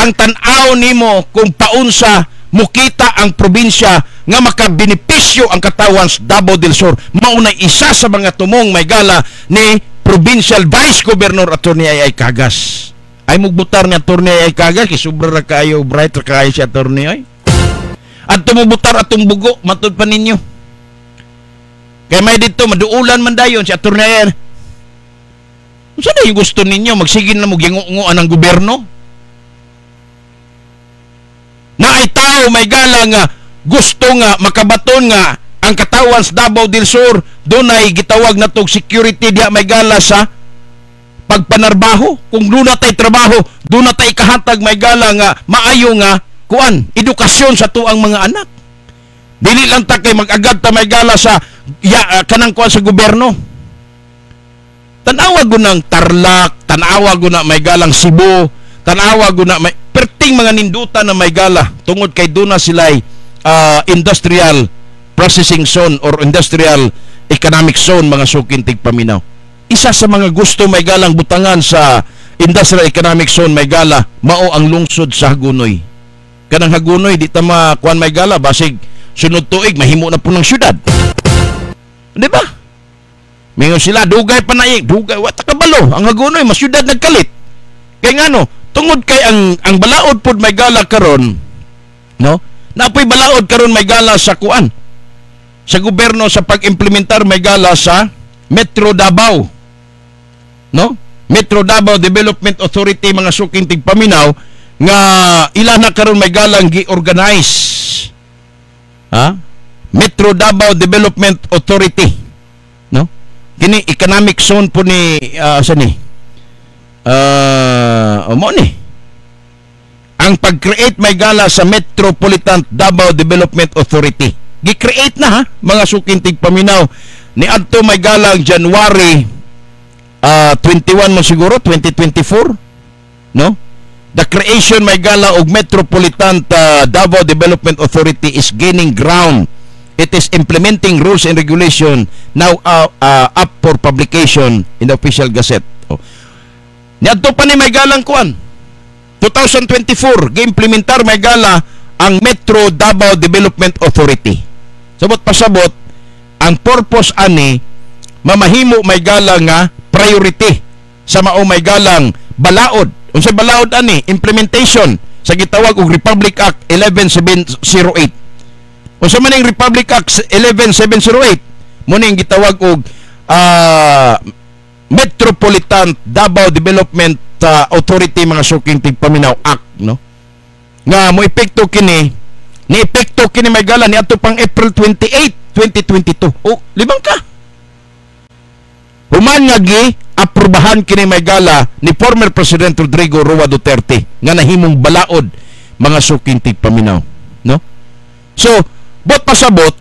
S3: Ang tan-aw nimo kung paunsa mukita ang probinsya nga makabenepisyo ang katawan sa Davao del Sur. Maunay isa sa mga tumong may gala ni Provincial Vice Governor Attorney Ayay Cagas. Ay mugbutar ni Attorney Ayay Cagas kay sobra ra kayo bright ra kayo si Attorney ay. At tumubutar atong bugo matud pa ninyo. Kay may dito maduulan man dayon si Attorney Ayay. Unsa na yung gusto ninyo magsigin na mo gingunguan ang gobyerno? Na ay tao may gala nga gusto nga makabaton nga ang katawan sa Davao del Sur dunay gitawag na tog security diha may gala sa pagpanarbaho. Kung doon na tay trabaho, doon na tay kahatag may gala nga maayo nga kuan edukasyon sa tuang mga anak. Dili lang ta kay mag-agad ta may gala sa kanang kuan sa gobyerno. Tanawa gunang Tarlac, tanawa guna may galang Cebu, tanawa guna may perting mga ninduta na may gala tungod kay doon na sila'y industrial processing zone or industrial economic zone mga suking tigpaminaw. Isa sa mga gusto may galang butangan sa industrial economic zone may gala mao ang lungsod sa Hagunoy. Kanang Hagunoy di ta makuan may gala basig sunod tuig mahimo na po ng syudad. Di ba? Mingon sila dugay pa na dugay wa ta kabalo ang Hagunoy mas syudad nagkalit. Kay ngano tungod kay ang balaod pod may gala karon no? Napoy balaod karon may gala sa kuan sa gobyerno sa pag-implementar may gala sa Metro Davao. No? Metro Davao Development Authority mga suking tigpaminaw nga ila na karon may galang gi-organize. Ha? Metro Davao Development Authority. No? Kini economic zone po ni mo ni. Ang pag-create may gala sa Metropolitan Davao Development Authority. Gi-create na ha, mga suking tigpaminaw ni adto may galang January 21 mo siguro 2024 no. The creation may gala og Metropolitan Davao Development Authority is gaining ground. It is implementing rules and regulation now up for publication in the official gazette. Ni adto pa ni may galang kuan 2024 gi-implementar may gala ang Metro Davao Development Authority. Sabot pasabot ang purpose ani mamahimo may gala nga priority sa mao may galang balaod. Unsay balaod ani? Implementation sa gitawag og Republic Act 11708. Unsa man ang Republic Act 11708? Mo ning gitawag og Metropolitan Davao Development Authority mga suking tigpaminaw Act no. Nga mo epekto kini ni epekto kini may gala ni adto pang April 28, 2022. O, limang ka. Human nga gi aprubahan kini may gala ni former President Rodrigo Roa Duterte nga nahimong balaod mga suking tigpaminaw, no? So, bot pasabot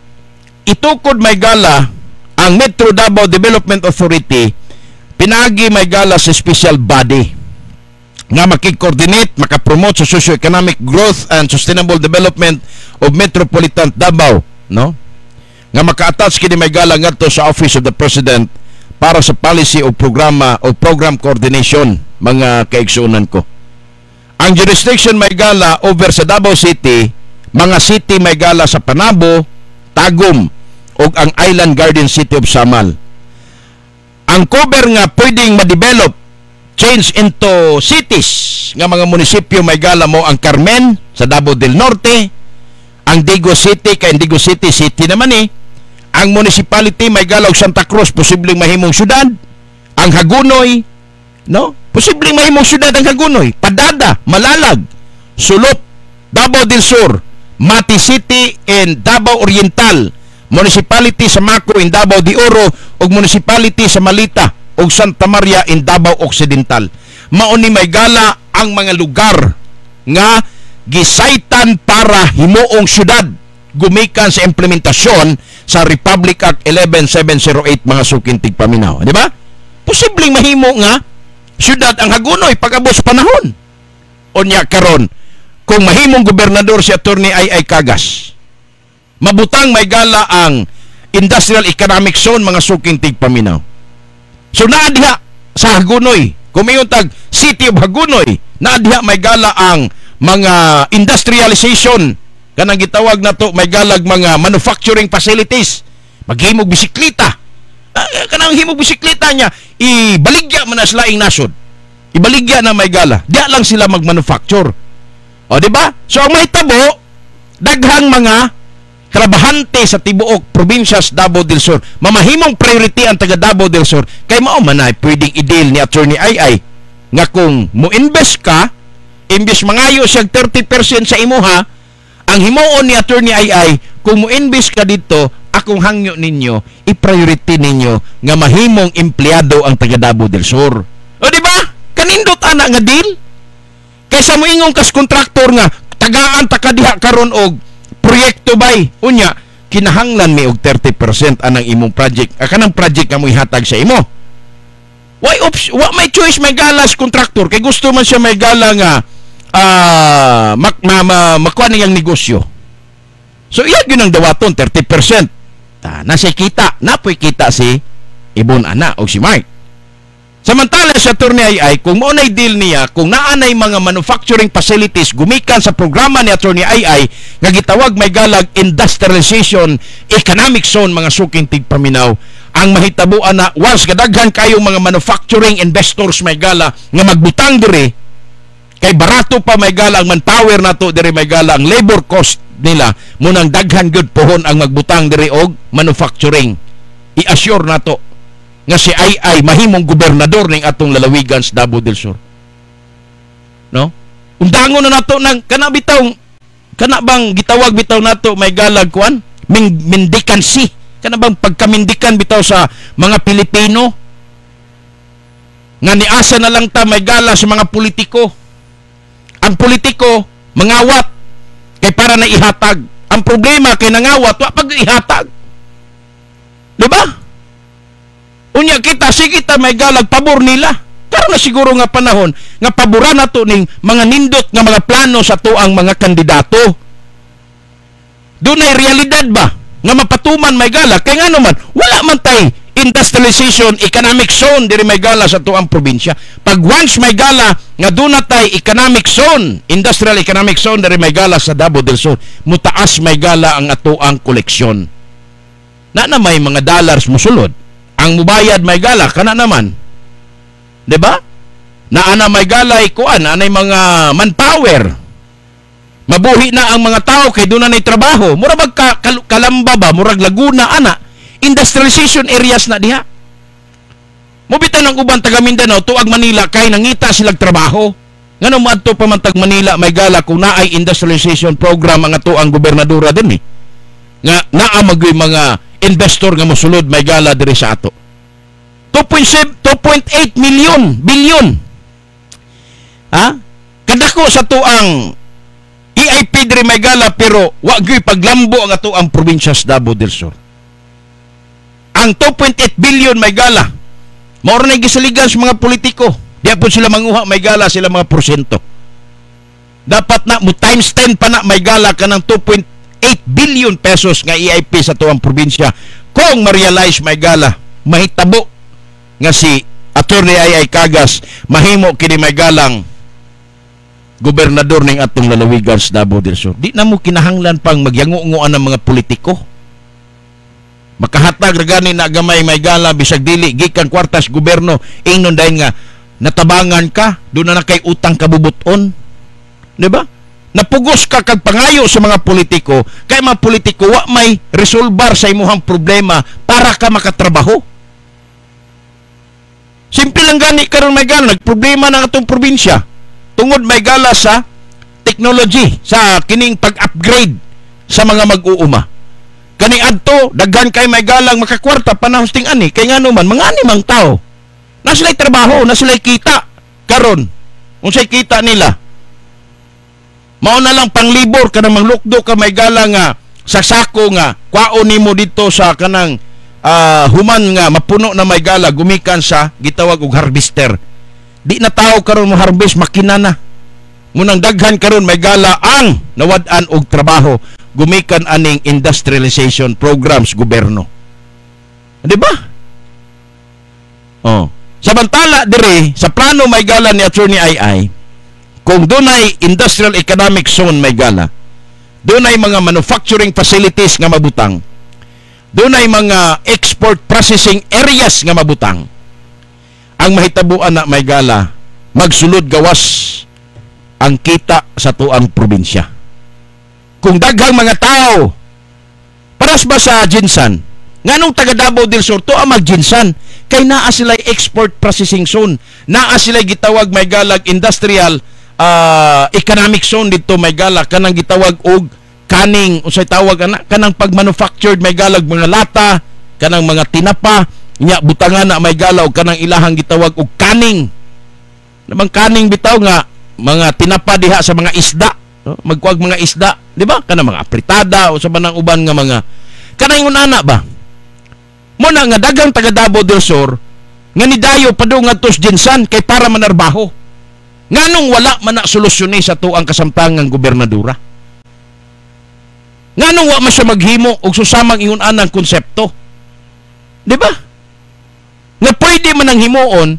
S3: itukod may gala ang Metro Davao Development Authority pinagi may gala sa special body. nga makikoordinate, makapromote sa socio-economic growth and sustainable development of Metropolitan Davao, no? Nga maka-attach kini may gala ngadto sa Office of the President para sa policy o programa o program coordination, mga kaigsuunan ko. Ang jurisdiction may gala over sa Davao City, mga city may gala sa Panabo, Tagum ug ang Island Garden City of Samal. Ang cover nga pwedeng ma-develop, change into cities nga mga munisipyo may gala mo ang Carmen sa Davao del Norte, ang Digo City kay Digo City naman ang municipality may gala og Santa Cruz posibleng mahimong syudad, ang Hagunoy, no? Posibleng mahimong syudad ang Hagunoy, Padada, Malalag, Sulot, Davao del Sur, Mati City and Davao Oriental, municipality sa Maco in Davao de Oro ug municipality sa Malita ug Santa Maria in Davao Occidental. Mao ni may gala ang mga lugar nga gisaitan para himuong syudad gumikan sa implementasyon sa Republic Act 11708 mga sukintig paminaw, di ba? Posibleng mahimo nga syudad ang Hagunoy pag-abot panahon. Unya karon kung mahimong gobernador si Attorney Ay Cagas, mabutang may gala ang Industrial Economic Zone mga sukintig paminaw. So naadya sa Hagunoy, kumayon tag City of Hagunoy, naadya may gala ang mga industrialization kanang gitawag na to may galag mga manufacturing facilities, maghimog bisikleta, kanang himog bisikleta niya ibaligya man na laing nasod, ibaligya na may gala, diya lang sila magmanufacture, o di ba? So ang mahitabo daghang mga trabahante sa tibuok probinsya sa Davao del Sur, mamahimong priority ang taga Davao del Sur kay mao man ay pwedeng i-deal ni Attorney Ay nga kung mo-invest ka, imbes mangayo siya 30% sa imuha, ang himuon ni Attorney Ay kung mo-invest ka dito, akong hangyo ninyo, i-priority ninyo nga mahimong empleyado ang taga Davao del Sur. O di ba? Kanindot ana nga deal. Kaysa mo ingong kas kontraktor nga tagaan ta kadiha karon og proyekto bay. Unya, kinahanglan mi og 30% anang imong project. Kanang project nga mo ihatag sa imo. Wa may choice may galas kontraktor kay gusto man siya may gala nga makuha niyang negosyo. So iya yun ang dawaton 30%. Nasa kita, napoy kita si Ibon Ana o si Mark. Samantala sa Attorney Ay kung mo nay deal niya, kung naanay mga manufacturing facilities gumikan sa programa ni Attorney Ay nga gitawag may galag industrialization economic zone mga suking tigpaminaw, ang mahitabuan na once kadaghan kayong mga manufacturing investors may gala nga magbutang diri, kay barato pa may gala ang manpower nato diri may gala ang labor cost nila munang daghan gyud pohon ang magbutang diri og manufacturing. I-assure nato nga si Ay mahimong gobernador ning atong lalawigan sa Davao del Sur. No? Undangon na nato nang kana bang gitawag bitaw nato may galag kuan mendicancy, kana bang pagkamindikan bitaw sa mga Pilipino nga niasa na lang ta may gala sa mga politiko. Ang politiko mangawat kay para na ihatag. Ang problema kay nangawat wa pag ihatag. Di ba? Unya kita sige ta may galag pabor nila. Karon na siguro nga panahon nga paboran nato ning mga nindot nga mga plano sa tuang mga kandidato. Dunay realidad ba nga mapatuman may gala kay ngano man wala man tay industrialization economic zone diri may gala sa tuang probinsya. Pag once may gala nga dunay economic zone, industrial economic zone diri may gala sa Davao del Sur, mutaas may gala ang atuang koleksyon. Na may mga dollars mosulod. Ang mubayad may gala kana naman. 'Di ba? Na may gala ikuan, anay mga manpower. Mabuhi na ang mga tao kay doon na trabaho. Murag Kalamba ba, murag Laguna ana. Industrialization areas na diha. Mobita ng uban taga Mindanao tuag Manila kay nangita silang trabaho. Ngano maadto pa man tag Manila may gala kung naay industrialization program ang ato ang gobernadora din nga naa magoy mga investor nga mosulod may gala diri sa ato. 2.8 billion. Kadako sa tuang EIP diri may gala pero wa gyud paglambo ang ato ang probinsya sa Davao del Sur. Ang 2.8 billion may gala mao na gisaligan sa mga politiko. Di po sila manguha may gala sila mga porsyento. Dapat na mo times 10 pa na may gala ka ng 2.8 billion pesos nga EIP sa tuwang probinsya. Kung ma-realize may gala, mahitabo nga si Attorney Ay Cagas mahimo kini may galang gobernador ning atong lalawigan sa Davao del Sur. Di na mo kinahanglan pang magyango-ngoan ng mga politiko. Makahatag ragani na gamay may gala bisag dili gikan kwartas gobyerno ingnon dayon nga natabangan ka doon na kay utang kabubuton. Di ba? Napugos ka kag pangayo sa mga politiko kay mga politiko wa may resolbar sa imuhang problema para ka makatrabaho. Simple lang gani karon may gala nagproblema ng atong probinsya tungod may gala sa technology sa kining pag-upgrade sa mga mag-uuma. Kani adto daghan kay may galang makakwarta panahusting ani kay ngano man mga animang tao na sila'y trabaho, na sila'y kita karon unsay kita nila mao na lang panglibor kanang manglukdo ka may galang nga sa sako nga kwaon nimo dito sa kanang human nga mapuno na may gala gumikan sa gitawag og harvester. Di na tao karon mo harvest makina na munang daghan karon may gala ang nawad-an og trabaho gumikan aning industrialization programs gobyerno. Di ba? Oh. Samantala dire sa plano may gala ni Attorney Ay kung dunay industrial economic zone may gala, dunay mga manufacturing facilities nga mabutang, dunay mga export processing areas nga mabutang, ang mahitabuan na may gala magsulod gawas ang kita sa tuang probinsya. Kung daghang mga tao paras ba sa Jinsan nganong taga Davao del Sur to ang mag-Jinsan kay naa sila export processing zone, naa sila gitawag may galag industrial economic zone dito may galag kanang gitawag og kaning unsay tawag ana kanang pag-manufactured may galag mga lata kanang mga tinapa nya butangan na may galaw kanang ilahang gitawag og kaning namang kaning bitaw nga mga tinapa diha sa mga isda magkuag mga isda di ba kanang mga apritada o sa banang uban nga mga kanang unana ba mo na nga dagang taga Davao del Sur nga nidayo padung ngadto sa Jinsan kay para manarbaho nganong wala man na solusyon ni sa tuang kasamtangang gobernadora nganong wa man siya maghimo og susamang ingon anang konsepto di ba nga pwede man ang himuon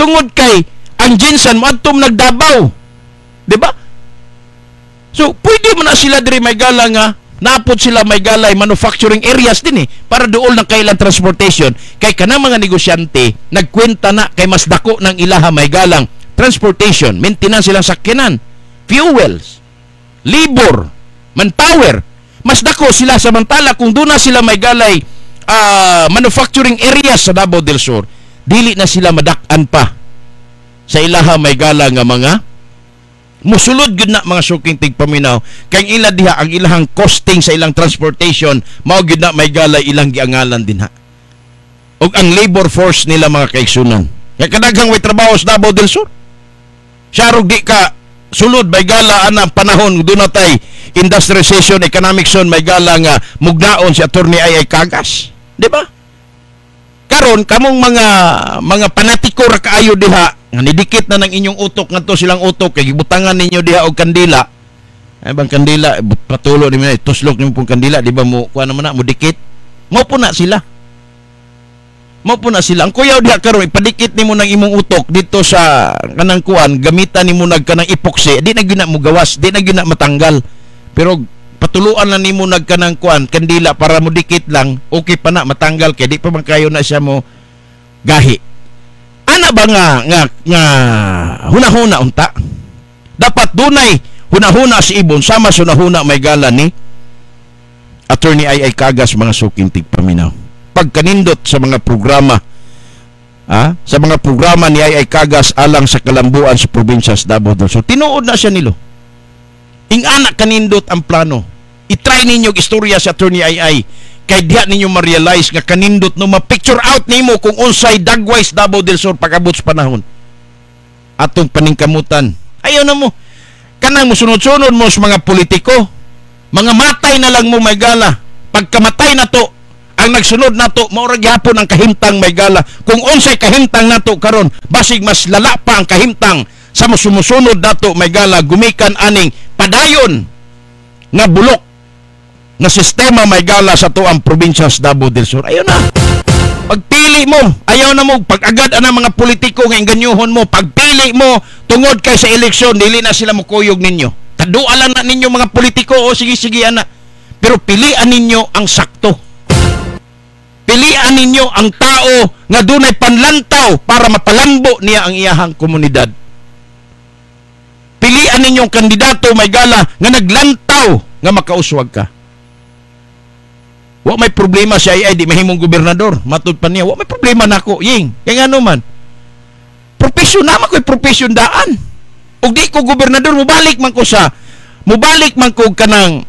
S3: tungod kay ang Jinsan mo adtom nagdabaw di ba so pwede man na sila diri may gala nga napod sila may galay manufacturing areas din para dool ng kailang transportation kay kanang mga negosyante nagkwenta na kay mas dako ng ilaha may galang transportation, maintenance silang sakyanan, fuels, labor, manpower, mas dako sila samantala kung doon na sila may galay manufacturing areas sa Davao del Sur, dili na sila madak-an pa sa ilaha may gala nga mga musulod gud na mga suking tigpaminaw kay ila diha ang ilahang costing sa ilang transportation mao gud na may galay ilang giangalan dinha og ang labor force nila mga kaigsunan kay kadaghang way trabaho sa Davao del Sur syarog di ka sulod may gala anang panahon dunatay industrialization economic zone may gala nga mugnaon si Attorney Ay Cagas di ba karon kamong mga panatiko ra kaayo diha nga nidikit na ng inyong utok ngadto silang utok kay gibutangan ninyo diha og kandila ay bang kandila patulo ni tuslok ni pong kandila di ba mo kuan naman na mo dikit mo po na sila ang kuyaw diha karon ipadikit nimo ng imong utok dito sa kanang kuan gamitan nimo nag kanang epoxy di na gyud mo gawas di na gyud matanggal pero patuluan na nimo nag kanang kuan kandila para mo dikit lang okay pa na matanggal kay di pa man kayo na siya mo gahi ana ba nga hunahuna unta dapat dunay hunahuna si ibon sama sa hunahuna may gala ni Attorney Ay Cagas mga suking tigpaminaw pagkanindot sa mga programa sa mga programa ni Ay Cagas alang sa kalambuan sa probinsya sa Davao del Sur tinuod na siya nilo ing-anak kanindot ang plano i-try ninyo istorya sa Attorney Ay kay diha ninyo ma-realize nga kanindot no ma-picture out nimo kung unsay dagways Davao del Sur pag-abot sa panahon atong paningkamutan ayaw na mo kanang musunod-sunod mo sa mga politiko mga matay na lang mo may gala pagkamatay na to ang nagsunod nato mao ra gyapon ang kahimtang may gala. Kung unsay kahimtang nato karon, basig mas lala pa ang kahimtang sa sumusunod nato may gala, gumikan aning padayon nga bulok na sistema may gala sa tuang probinsya sa Davao del Sur. Ayun na. Pagpili mo, ayaw na mo pag-agad ang mga politiko nga inganyuhon mo, pagpili mo tungod kay sa eleksyon, dili na sila mukuyog ninyo. Tadualan na ninyo mga politiko, o sige ana. Pero pilian ninyo ang sakto. Pilian ninyo ang tao nga dunay panlantaw para mapalambo niya ang iyahang komunidad. Pilian ninyong kandidato may gala nga naglantaw nga makauswag ka. Wa may problema siya ay di mahimong gobernador. Matud pa niya, wa may problema nako, ying. Kaya nga naman. Profesyon naman ko'y profesyon daan. Ug di ko gobernador, mubalik man ko kanang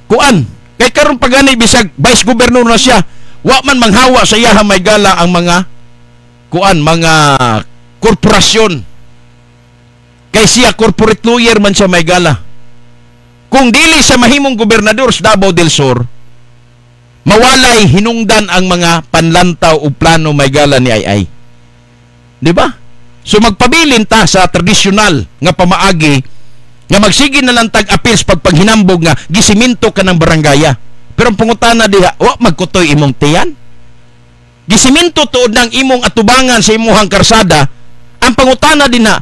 S3: kuan. Kay karon pagani bisag vice governor na siya, wa man manghawa sa iya may gala ang mga kuan, mga korporasyon. Kay siya corporate lawyer man siya may gala. Kung dili sa mahimong gobernador sa Davao del Sur, mawalay hinungdan ang mga panlantaw o plano may gala ni Ay. Di ba? So magpabilin ta sa tradisyonal nga pamaagi nga magsige na lang tag-appeals pagpaghinambog nga gisiminto ka ng barangaya. Pero ang pangutana diha, wa magkutoy imong tiyan. Gisiminto tuod ng imong atubangan sa imuhang karsada. Ang pangutana din na,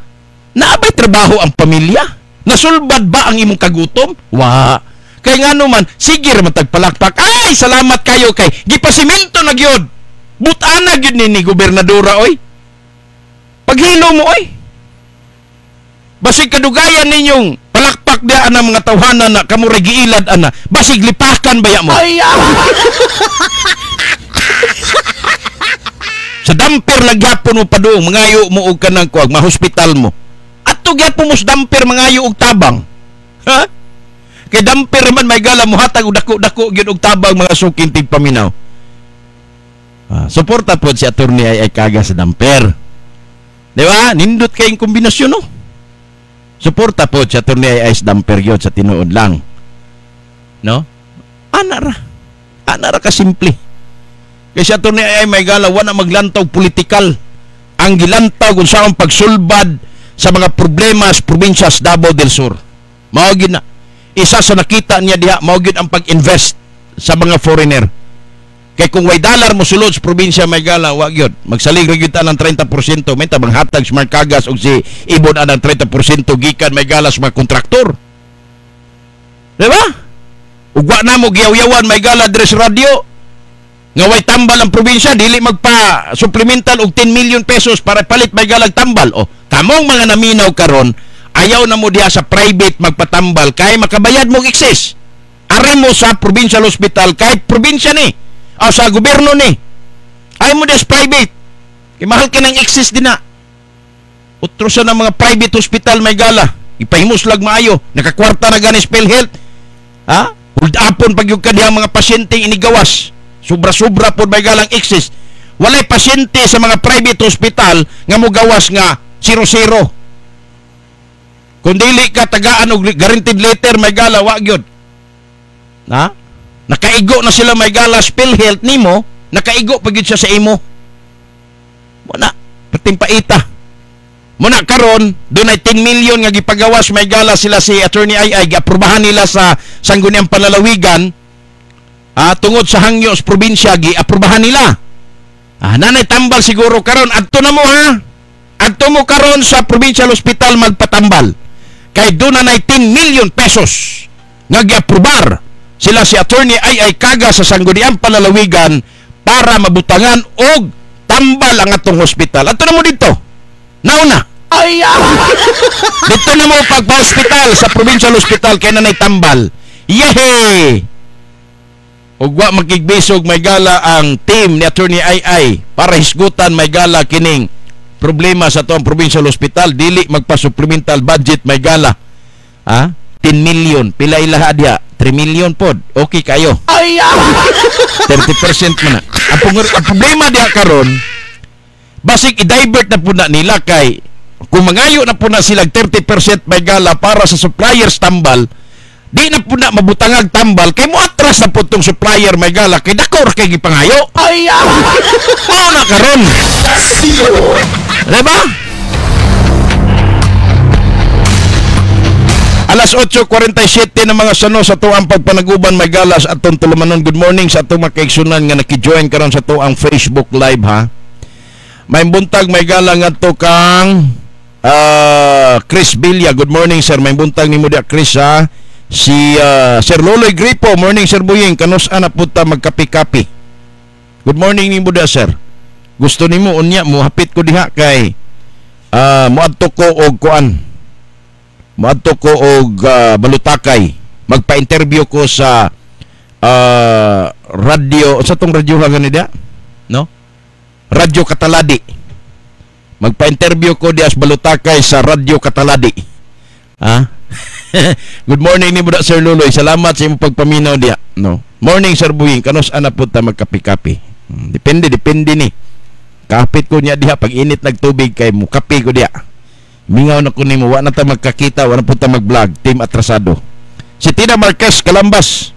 S3: naabay trabaho ang pamilya? Nasulbad ba ang imong kagutom? Wa. Kay nga naman, sige ra matagpalakpak. Ay, salamat kayo kay gipasiminto na gyud. Butana gyud ni gobernadora oy. Paghilo mo oy. Basig kadugayan ninyong palakpak dia ang mga tawhanan na kamura giilad ana. Basig lipakan baya mo. Ay, sa damper lagyapon mo pa doon, mangayo mo og kanang kuwag, ma-hospital mo. At to gyapon mo sa damper mangayo og tabang. Ha? Kay damper man may gala mo hatag og dako-dako gyud og tabang mga suking tigpaminaw. Suporta po si Attorney Ay Kaga sa damper. Di ba? Nindot kayong kombinasyon, no? Suporta po si Attorney Ay sa damper yun sa tinuod lang. No? Ana ra ka simple. Kay si Attorney Ay may gala wala maglantaw politikal. Ang gilantaw kung saan pagsulbad sa mga problema sa probinsya sa Davao del Sur. Mao gid na isa sa nakita niya diha, mao gid ang pag-invest sa mga foreigner. Kay kung way dollar mo sulod sa probinsya may gala, wa gyud magsalig ra gyud ng 30%, may tabang hatag si Mark Cagas og si Ibon anang 30% gikan may gala sa mga kontraktor. Di ba? Ug wa na mo giyaw-yawan may gala dress radio nga way tambal ang probinsya, dili magpa supplemental og 10 million pesos para palit may galag tambal. O kamong mga naminaw karon, ayaw na mo diha sa private magpatambal kay makabayad mo excess. Ari mo sa provincial hospital kay probinsya ni o sa gobyerno ni. Ayaw mo diha sa private kay mahal ka ng excess din na. Utrosan ng mga private hospital may gala, ipahimos lag maayo, nakakwarta na gani PhilHealth. Ha? Hold upon pag yung kadiyang mga pasyente inigawas. Sobra-sobra po may galang excess. Walay pasyente sa mga private hospital nga mo gawas nga 0-0. Kung dili ka tagaan og guaranteed letter may gala, wa gyud. Ha? Nakaigo na sila may gala PhilHealth nimo, nakaigo pa gyud siya sa imo. Muna, pating paita. Muna karon, dunay 10 million nga gipagawas may gala sila si Attorney Ay giaprubahan nila sa Sangguniang Panlalawigan. Tungod sa hangyos probinsya giaprubahan nila. Nanay tambal siguro karon adto na mo ha. Adto mo karon sa provincial hospital magpatambal. Kay do na 10 million pesos nga giaprobar sila si Attorney Ay Kaga sa Sangguniang Panlalawigan para mabutangan og tambal ang atong hospital. Adto na mo dito. Nauna. Ay! Dito na mo pagpa-hospital sa provincial hospital kay nanay tambal. Yehey! Ug wa makigbisog may gala ang team ni Attorney Ay para hisgutan may gala kining problema sa tuang provincial hospital, dili magpa-supplemental budget may gala. 10 million pila ilaha dia 3 million pod. Okay kayo. Ay! 30% man na. Ang problema dia karon basig i-divert na po na nila kay kung mangayo na po na sila 30% may gala para sa suppliers tambal, Di na po na mabutangag tambal kay mo atras na po tong supplier may gala kay dako ra kay gipangayo. Ay, mao na karon. Diba? Alas 8:47 na mga sano sa tuang pagpanaguban may galas atong tulumanon. Good morning sa atong mga kaigsunan nga nakijoin karon sa tuang Facebook Live ha. May buntag may gala nga to kang Chris Villa. Good morning sir. May buntag nimo dia Chris ha. Si Sir Loloy Gripo. Morning Sir Buying. Kanus ana punta magkapi-kapi. Good morning nimo dia sir. Gusto nimo unya mo hapit ko diha kay moadto ko og kuan. Moadto ko og balutakay. Magpa-interview ko sa radio, sa tong radyo nga gani dia? No? Radyo Kataladi. Magpa-interview ko dias balutakay sa Radyo Kataladi. Ha? Good morning ni Budak Sir Luloy. Salamat sa imong pagpaminaw dia. No. Morning Sir Buying. Kanus ana pud ta magkapi-kapi. Depende ni. Kapit ko niya diha pag init nagtubig kay mo kape ko diha. Mingaw na ko nimo wa na ta magkakita, wa na pud ta mag-vlog. Team atrasado. Si Tina Marquez Calambas.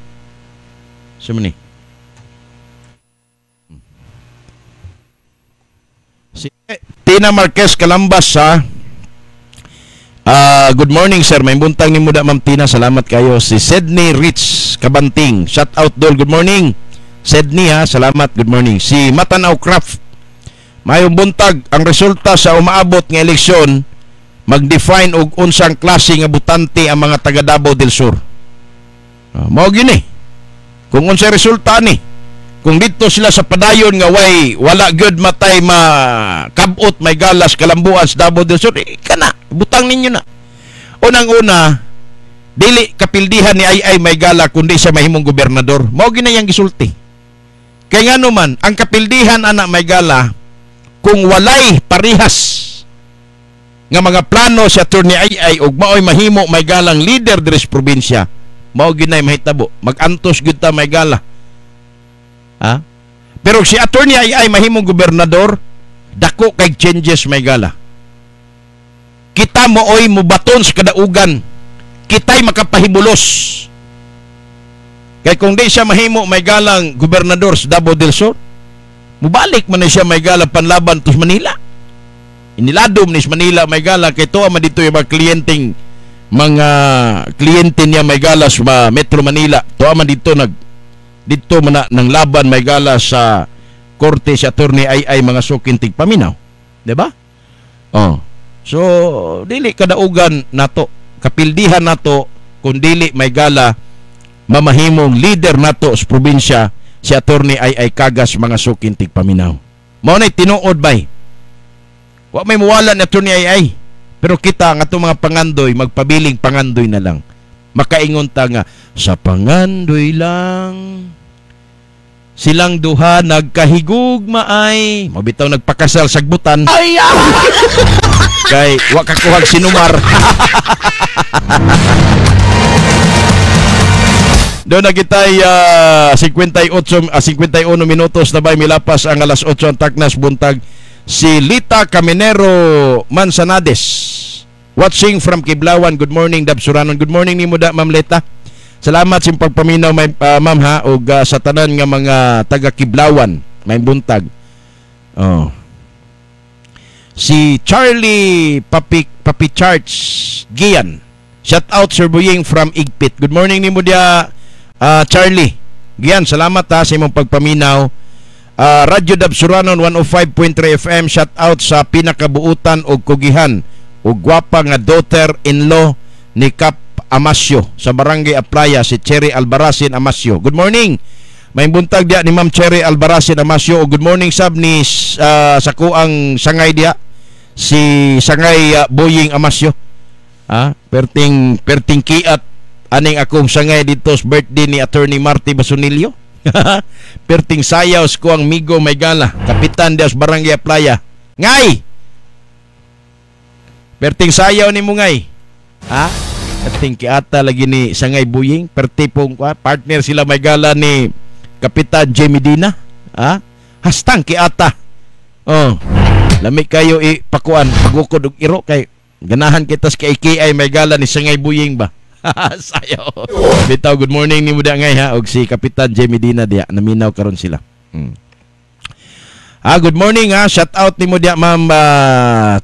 S3: Sino ni? Si Tina Marquez Calambas ha. Good morning sir. May buntang ni Muda Ma'am Tina. Salamat kayo. Si Sydney Rich Kabanting. Shout out dol. Good morning. Sydney ha. Salamat. Good morning. Si Matanaw Craft. Mayong buntag ang resulta sa umaabot ng eleksyon mag-define og unsang klase nga butante ang mga taga Davao del Sur. Mao gini. Kung unsay resulta ni. Kung dito sila sa padayon nga wala good matay kabot may galas kalambuan sa Davao del Sur, kana butang ninyo na. Unang-una, dili kapildihan ni Ay may gala kundi siya mahimong gobernador. Mao ginayang gisulti. Kay ngano man ang kapildihan ana may gala kung walay parihas nga mga plano si Atty. Ay ug maoy mahimo may galang leader diri sa probinsya, mao ginay mahitabo magantos gyud ta may gala. Ha? Pero si Atty. Ay mahimong gobernador, dako kay changes may gala. Kita mo oy mubaton sa kadaugan, kitay makapahibulos. Kay kung di siya mahimo may galang gobernador sa Davao del Sur, mubalik man na siya may galang panlaban to sa Manila. Iniladom ni sa Manila may gala kay tuwa man dito yung mga kliyente niya may gala sa Metro Manila. Tuwa man dito dito man nang laban may gala sa korte si Atty. Ay mga sukintig paminaw. 'Di ba? Oh. So, dili kadaugan nato, kapildihan nato kung dili may gala mamahimong leader nato sa probinsya si Atty. Ay kagas mga sukintig paminaw. Mao nay tinuod bay. Wa may muwala ni Atty. Ay. Pero kita nga itong mga pangandoy, magpabiling pangandoy na lang. Makaingon ta nga, sa pangandoy lang silang duha nagkahigugmaay. Mabitaw nagpakasal sagbutan. Ay! Kay wa kakuhag sinumar. Doon na kitay 51 minutos na bay milapas ang alas 8 ang taknas buntag. Si Lita Caminero Manzanades watching from Kiblawan. Good morning Dabsuranon. Good morning ni Muda Ma'am Lita. Salamat sa pagpaminaw ma'am ha og sa tanan nga mga taga Kiblawan may buntag. Oh. Si Charlie Papi Charts Gian. Shout out Sir Buying from Igpit. Good morning ni Muda Charlie. Gian, salamat ha sa imong pagpaminaw. Radyo Dabsuranon 105.3 FM. Shout out sa pinakabuutan og kugihan og gwapa nga daughter-in-law ni Kap Amasio sa Barangay Aplaya, si Cherry Albaracin Amasio. Good morning. May buntag dia ni Ma'am Cherry Albaracin Amasio. O good morning sab ni sa kuang sangay dia si Sangay Boying Amasio. Perting kiat aning akong sangay dito sa birthday ni Attorney Marty Basunilio. Perting sayaw sa kuang migo may gala, kapitan dia sa Barangay Aplaya. Ngay! Perting sayaw ni mo ngay. Perting kiata lagi ni Sangay Boying. Pertipong partner sila may gala ni Kapitan J. Medina. Hastang kiata. Oh. Lamig kayo pakuan, pagukod og iro kay ganahan kita sa KKI may gala ni Sangay Boying ba. Sayo. Bitaw, good morning ni Muda ngay ha. Og si Kapitan J. Medina diya. Naminaw karon sila. Good morning ha. Shout out ni Muda Ma'am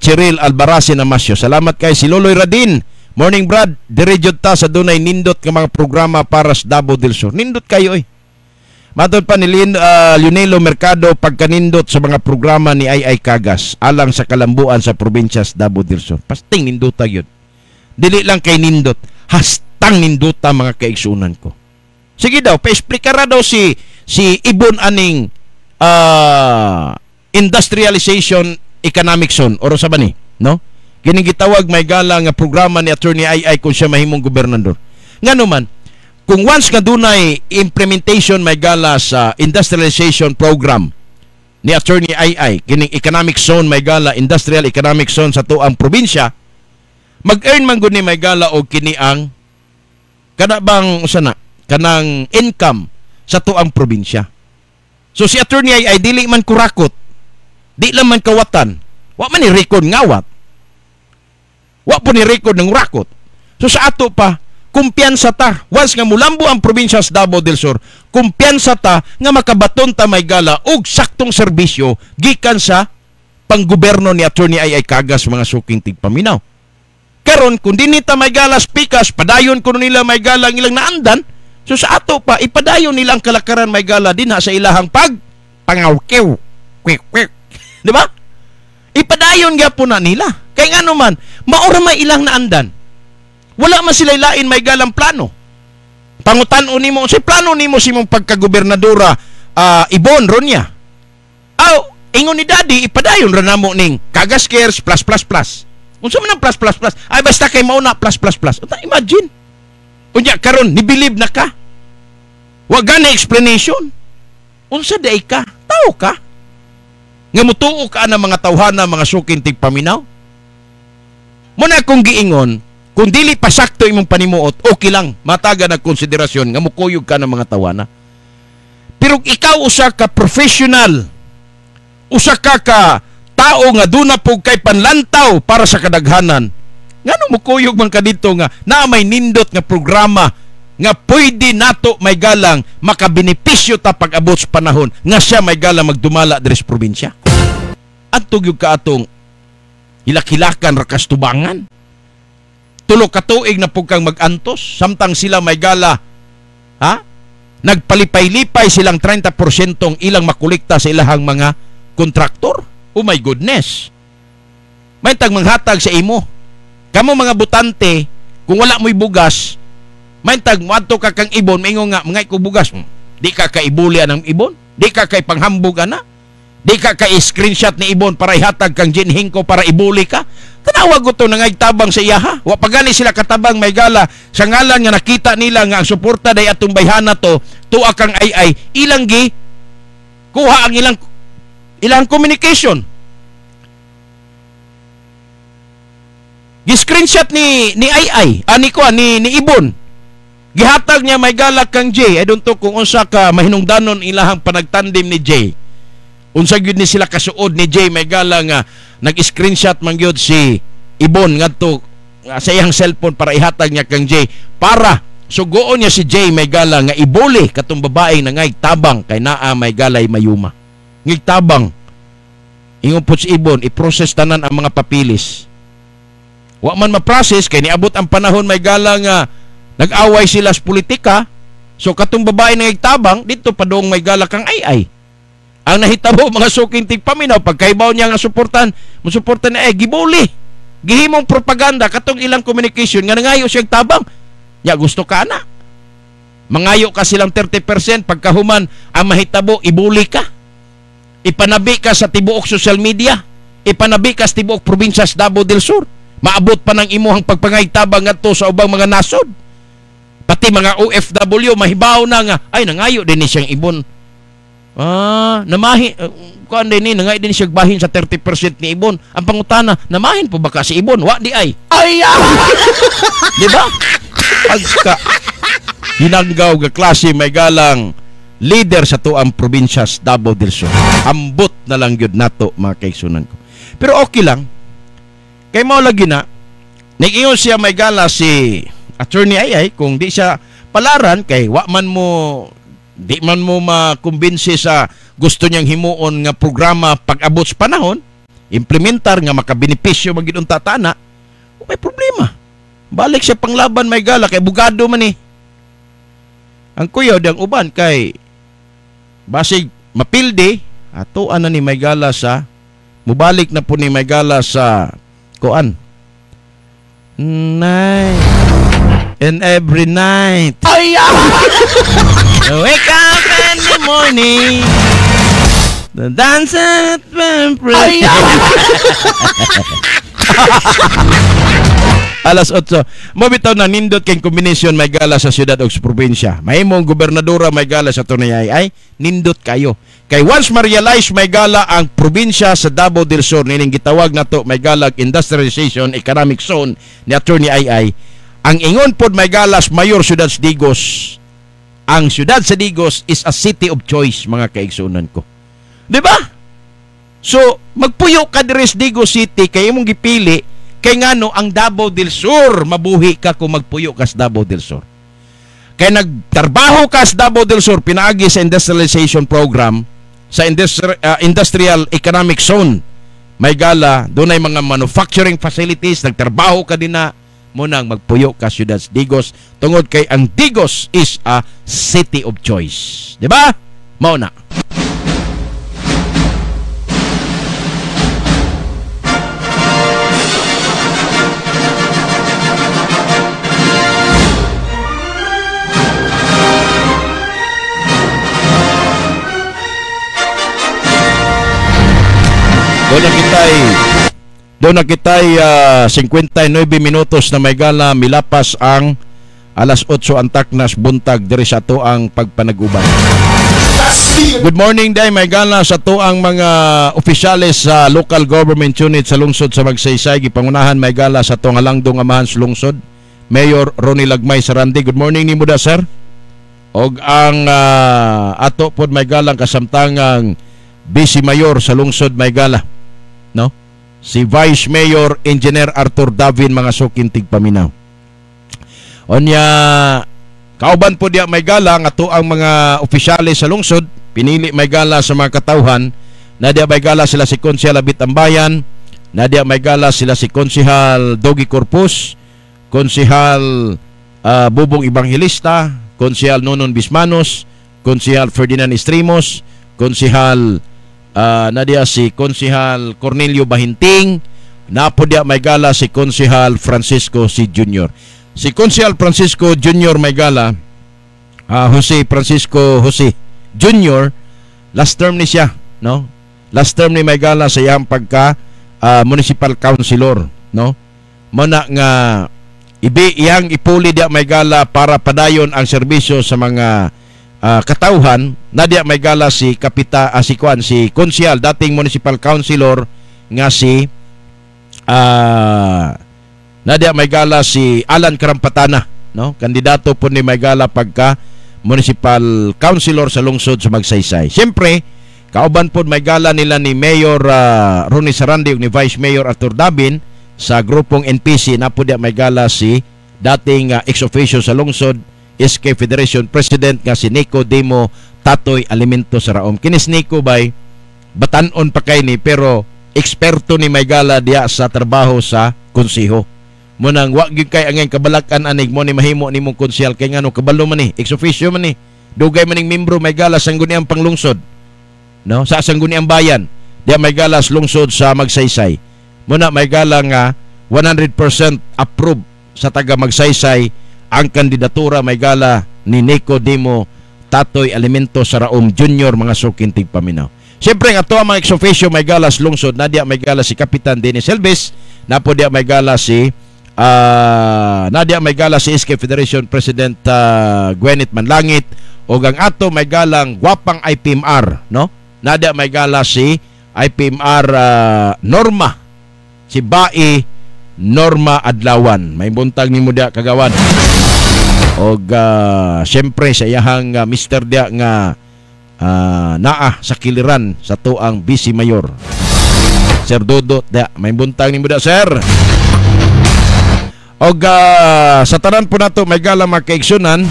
S3: Cheryl Albarasi Namasyo. Salamat kay si Loloy Radin. Morning Brad. Direjod ta sa dunay nindot nga mga programa para sa Davao del Sur. Nindot kayo oy. Matod pa ni Leonelo Mercado pagkanindot sa mga programa ni Ay Kagas alang sa kalambuan sa probinsya sa Davao del Sur. Pasting nindota yun. Dili lang kay nindot, hastang nindota mga kaigsunan ko. Sige daw, pa-explicara daw si Ibon aning industrialization economic zone or sa ba ni, no? Kining gitawag may gala nga programa ni Attorney Ay kung siya mahimong gobernador. Ngano man, kung once nga dunay implementation may gala sa industrialization program ni Attorney Ay, kining economic zone may gala, industrial economic zone sa tuang probinsya, mag-earn man gud ni may gala og kini ang kanang income sa tuang probinsya. So si Attorney Ay dili man kurakot, di lang man kawatan, wa man ni record ngawat, wa po ni record ng rakot. So sa ato pa, kumpiyansa ta. Once nga mulambo ang probinsya sa Davao del Sur, kumpiyansa ta nga makabaton ta may gala og saktong serbisyo gikan sa panggoberno ni Attorney Ay Kagas mga suking tigpaminaw. Karon kung dinhi ta may gala pikas, padayon kuno nila may gala ang ilang naandan, so sa ato pa ipadayon nila ang kalakaran may gala dinha sa ilahang pangawkew. Quick. Di ba? Ipadayon gyapon na nila. Kay ngano man, maura may ilang naandan. Wala man sila lain may galang plano. Pangutan-o nimo, si plano nimo si mong pagkagobernadora Ibon Ronya. Ingon ni Daddy, ipadayon ra namo ning Kagas Cares plus. Unsa man ang plus? Ay basta kay mao na plus. Imagine. Unya karon ni believe na ka. Wa gani explanation. Unsa day ka? Tao ka? Nga mutuo ka na mga tawhana, mga sukin tigpaminaw? Muna kung giingon, kung dili pa sakto imong panimuot, okay lang, mataga na konsiderasyon nga mukuyog ka ng mga tawana. Pero ikaw usa ka professional, usa ka tao nga duna pug kay panlantaw para sa kadaghanan. Ngano mukuyog man ka dito nga na may nindot nga programa nga pwede nato may galang makabenepisyo ta pag-abot sa panahon nga siya may galang magdumala diri sa probinsya. At tugyog ka atong hilakilakan ra kastubangan. Tulo ka tuig na pug kang mag-antos samtang sila may gala nagpalipay-lipay silang 30% ilang makolekta sa ilahang mga kontraktor. Oh my goodness. May tag manghatag sa imo. Kamo mga butante, kung wala mo'y bugas, may tag muadto ka kang ibon, maingon nga mangay ko bugas. Di ka kaibuli ng ibon, di ka kay panghambog ana, di ka kay screenshot ni ibon para ihatag kang ginhingko para ibuli ka. Tanawag ko to nangay tabang sa iyaha. Wa pagani sila katabang may gala sa ngalan nga nakita nila nga ang suporta day atong bayhana to, tuwa kang ay ilang gi kuha ang ilang communication. Gi-screenshot ni ni Ibon. Gihatag niya may galak kang J. I don't know kung unsa ka mahinungdanon ilahang panagtandim ni J. Unsa gyud ni sila kasuod ni J may gala nga nag-screenshot man gyud si Ibon ngadto sa iyang cellphone para ihatag niya kang J para sugoon niya si J may gala nga ibuli katong babae nga tabang kay naa may galay mayuma. Ngigtabang. Ingon po si Ibon i-process tanan ang mga papilis. Wa man ma-process kay niabot ang panahon may gala nga nag-away sila sa politika. So katong babae nga nagtabang dito padong may gala kang ay. Ang nahitabo mga suking tigpaminaw pagkaibaw niya nga suportan, musuportan na gibuli. Gihimong propaganda katong ilang communication nga nangayo siya tabang. Ya gusto ka na. Mangayo ka silang 30% pagkahuman ang mahitabo ibuli ka. Ipanabi ka sa tibuok social media. Ipanabi ka sa tibuok probinsya sa Davao del Sur. Maabot pa ng imuhang pagpangaytabang ngadto sa ubang mga nasod. Pati mga OFW mahibaw na nga ay nangayo din ni siyang Ibon. Namahin kuan din ni nangay din siya bahin sa 30% ni Ibon. Ang pangutana, namahin po baka si Ibon? Wa di ay. Di ba? Pagka hinanggaw ga klase may galang leader sa tuang probinsya sa Davao del Sur. Ambot na lang gyud nato mga kaigsunan ko. Pero okay lang. Kay mao lagi na nag-ingon siya may gala si Attorney Ay kung di siya palaran kay di man mo makumbinsi sa gusto niyang himuon nga programa pag-abot sa panahon, implementar nga makabenepisyo magid unta tana, may problema. Balik siya panglaban may gala kay bugado man eh. Ang kuyaw dang uban kay basig mapilde atoan na ni may gala sa mubalik na po ni may gala sa kuan. Night and every night.
S2: Ay!
S3: Wake up in the morning. The dance at
S2: Ay!
S3: Alas 8. Mabitaw na nindot kay kombinasyon may gala sa syudad o sa probinsya. Mahimong gobernadora may gala sa tunay ay nindot kayo. Kay once ma-realize may gala ang probinsya sa Davao del Sur nining gitawag nato may galag industrialization economic zone ni Attorney Ay. Ang ingon pod may galas mayor syudad sa Digos. Ang syudad sa Digos is a city of choice mga kaigsunan ko. 'Di ba? So magpuyo ka diri sa Digos City kay imong gipili kay ngano ang Davao del Sur mabuhi ka kung magpuyo ka sa Davao del Sur. Kay nagtrabaho ka sa Davao del Sur pinaagi sa industrialization program sa industrial economic zone. May gala dunay mga manufacturing facilities nagtrabaho ka din na mo nang magpuyo ka syudad sa Digos tungod kay ang Digos is a city of choice. Di ba? Mao na. Doon na kita'y 59 minutos na may gala milapas ang alas 8 antak nas buntag diri sa to ang pagpanaguban. Good morning day may gala sa to ang mga opisyales sa local government unit sa lungsod sa Magsaysay. Gipangunahan may gala sa to nga langdong amahan sa lungsod Mayor Ronnie Lagmay Sarandi. Good morning ni Muda sir. Og ang ato pod may galang kasamtangang Vice Mayor sa lungsod may gala. No? Si Vice Mayor Engineer Arthur Davin mga sukintig paminaw. Onya kauban po diya may gala nga to ang mga opisyales sa lungsod pinili may gala sa mga katawhan na diya may gala sila si Konsehal Abit Ambayan, na diya may gala sila si Konsehal Dogi Corpus, Konsehal Bubong Evangelista, Konsehal Nonon Bismanos, Konsehal Ferdinand Estrimos, Konsehal Nadia si Konsehal Cornelio Bahinting, napo dia may gala si Konsehal Francisco C. Jr. Si Konsehal Francisco Jr. may gala, Jose Francisco Jose Jr. last term ni siya, no? Last term ni may gala sa iyang pagka municipal councilor, no? Muna nga iyang ipuli dia may gala para padayon ang serbisyo sa mga katauhan. Nadia may gala si si Konsehal dating municipal councilor nga si nadia may gala si Alan Karampatana, no? Kandidato po ni may gala pagka municipal councilor sa lungsod sa Magsaysay. Siyempre kauban po may gala nila ni Mayor Ronnie Sarandi ug ni Vice Mayor Arthur Davin sa grupong NPC. Na po dia may gala si dating ex-officio sa lungsod SK Federation President nga si Nico Demo Tatoy Alimento sa Raom. Kinis Nico bay batanon pa kay ni pero eksperto ni may gala diya sa trabaho sa konseho. Munang wa gyud kay angay kabalakan anig mo ni mahimo nimong konsehal kay ngano kabalo man ni ex officio man ni dugay maning membro may gala sangguniang panglungsod, no? Sa sangguniang bayan diya may gala sa lungsod sa Magsaysay. Muna may gala nga 100% approve sa taga Magsaysay ang kandidatura may gala ni Nico Demo Tatoy Alimento sa Raom Jr. mga sukintig paminaw. Siyempre nga to ang mga ex-officio may gala sa lungsod, nadia may gala si Kapitan Dennis Elvis, napo dia may gala si nadia may gala si SK Federation President Gwyneth Manlangit, o ang ato may galang gwapang IPMR, no? Nadia may gala si IPMR Norma, si Bai Norma Adlawan. May buntag ni mo dia kagawan. Og siyempre sa iyahang Mr. dia nga naa sa kiliran sa tuang Vice Mayor Sir Dodot dia. May buntag ni mo dia sir. Og sa tanan po nato may gala makaigsunan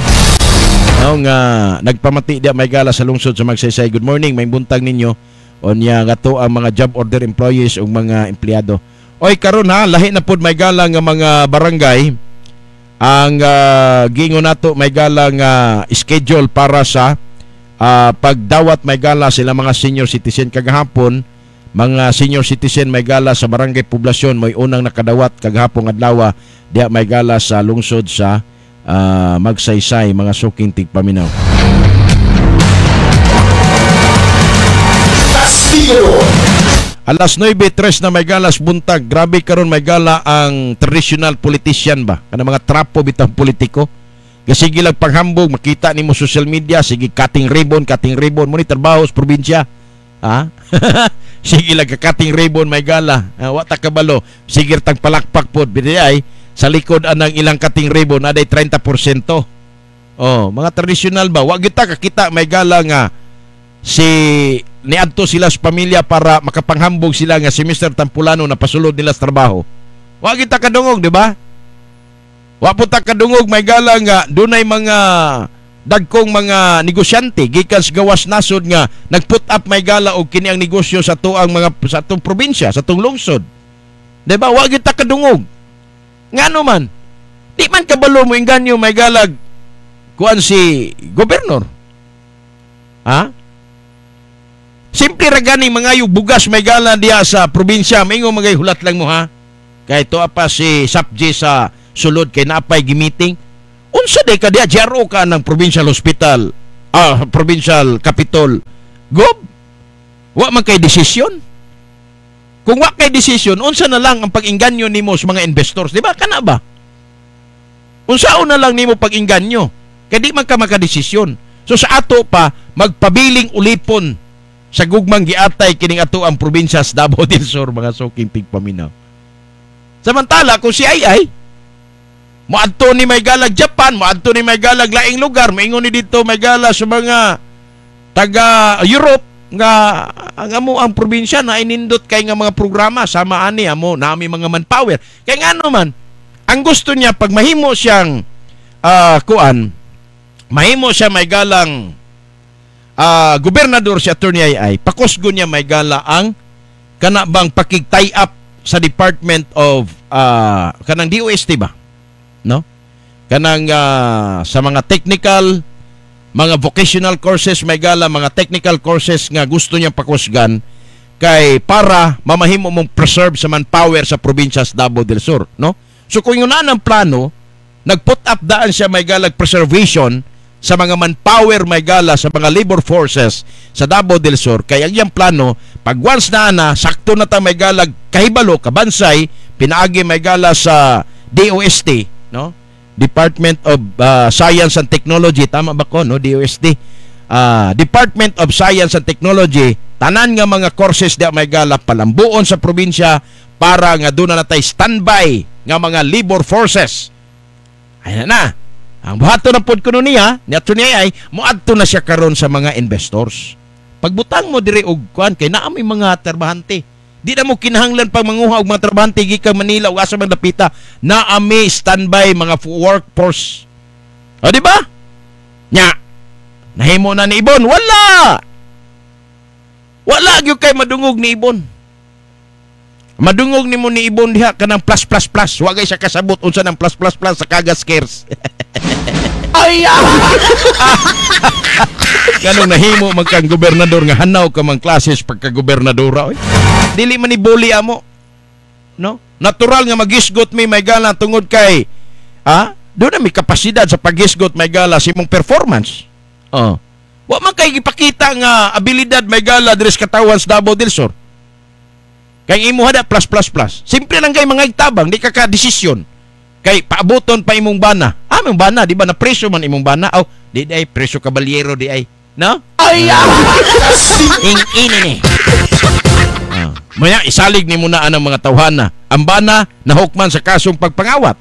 S3: nga nagpamati dia may gala sa lungsod sa Magsaysay. Good morning, may buntag ninyo. Onya gato ang mga job order employees ug mga empleyado. Oy karon ha, lahi na pud may gala nga mga barangay ang gingon nato may gala nga schedule para sa pagdawat may gala sila mga senior citizen kagahapon. Mga senior citizen may gala sa barangay poblasyon may unang nakadawat kagahapon adlaw diya may gala sa lungsod sa Magsaysay, mga suking tigpaminaw. Alas 9:03 na may galas buntag. Grabe karon may gala ang traditional politician ba? Kana mga trapo bitang politiko. Sige lang paghambog, makita nimo social media, sige cutting ribbon mo ni trabaho sa probinsya. Ha? Sige lang ka-cutting ribbon may gala. Wa ta kabalo. Sige tang palakpak pod biday sa likod anang ilang cutting ribbon aday 30%. Oh, mga traditional ba? Wa gyud ta kakita may gala nga si niadto sila sa pamilya para makapanghambog sila nga si Mr. Tampulano na pasulod nila sa trabaho. Wa gyud ta kadungog, di ba? Wa po ta kadungog may gala nga dunay mga dagkong mga negosyante gikan sa gawas nasod nga nagput up may gala og kini ang negosyo sa tuang mga sa atong probinsya, sa atong lungsod. Di ba? Wa gyud ta kadungog. Ngano man? Di man kabalo mo inganyo may galag kuan si gobernador. Ha? Simple ra gani mga yu bugas may gala diya sa probinsya, maingon magay hulat lang mo ha. Kay to apa si Sapji sa sulod kay napay gimiting. Unsa day ka diya jaro ka ng provincial hospital, provincial capital. Gob. Wa man kay desisyon. Kung wa kay desisyon, unsa na lang ang pag-inganyo nimo sa mga investors, di ba? Kana ba? Unsaon na lang nimo pag-inganyo? Kay di man ka makadesisyon. So sa ato pa magpabiling ulipon sa gugmang giatay kining ato ang probinsya sa Davao del Sur, mga suking tigpaminaw. Samantala kung si ay moadto ni may galag Japan, moadto ni may galag laing lugar, maingon ni dito may gala sa mga taga Europe nga ang probinsya na inindot kay nga mga programa sama ani amo nami mga manpower. Kay ngano man ang gusto niya pag mahimo siyang mahimo siya may galang gobernador si Attorney ay pakusgo niya may gala ang kana bang pakig-tie up sa Department of kanang DOST ba? No? Kanang sa mga technical, mga vocational courses may gala, mga technical courses nga gusto niya pakusgan kay para mamahimo mong preserve sa manpower sa probinsya sa Davao del Sur, no? So kung yun na ang plano, nag-put up daan siya may galag preservation sa mga manpower may gala sa mga labor forces sa Davao del Sur. Kaya ang iyang plano, pag once na sakto na ta may galag kahibalo, kabansay, pinaagi may gala sa DOST, no? Department of Science and Technology, tama ba ko, no? DOST. Department of Science and Technology, tanan nga mga courses di may gala palambuon sa probinsya para nga doon na natay standby nga mga labor forces. Ayun na. Ang buhato na pod kuno niya, ni Attorney ay moadto na siya karon sa mga investors. Pagbutang mo diri og kuan kay naa may mga trabahante. Di na mo kinahanglan pang manguha og mga trabahante gikan Manila ug asa man dapita, naa may standby mga workforce. O di ba? Nya. Nahimo na ni Ibon, wala. Wala gyud kay madungog ni Ibon. Madungog nimo ni Ibon diha kanang plus. Wa gay siya kasabot unsa nang plus sa kagas cares. Ay! Kanong nahimo magkang gobernador nga hanaw ka mang klases pagka-gobernadora. Dili man ni bully amo. No? Natural nga magisgot may gala tungod kay doon na may kapasidad sa pagisgot may gala si mong performance. Wa man kay gipakita nga abilidad may gala diri sa katawan sa Davao del Sur. Kay imo hada plus. Simple lang kay mga igtabang, di ka desisyon. Kay paaboton pa imong bana. Imong bana, di ba na presyo man imong bana? Di ay presyo kabalyero di ay. No? Ay! Ing ni. Maya isalig ni muna ang mga tawhana. Ang bana nahukman sa kasong pagpangawat.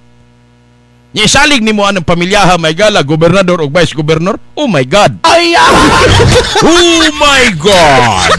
S3: Nya isalig ni mo anang pamilyaha may gala gobernador o vice governor. Oh my God. Ay! Oh my God.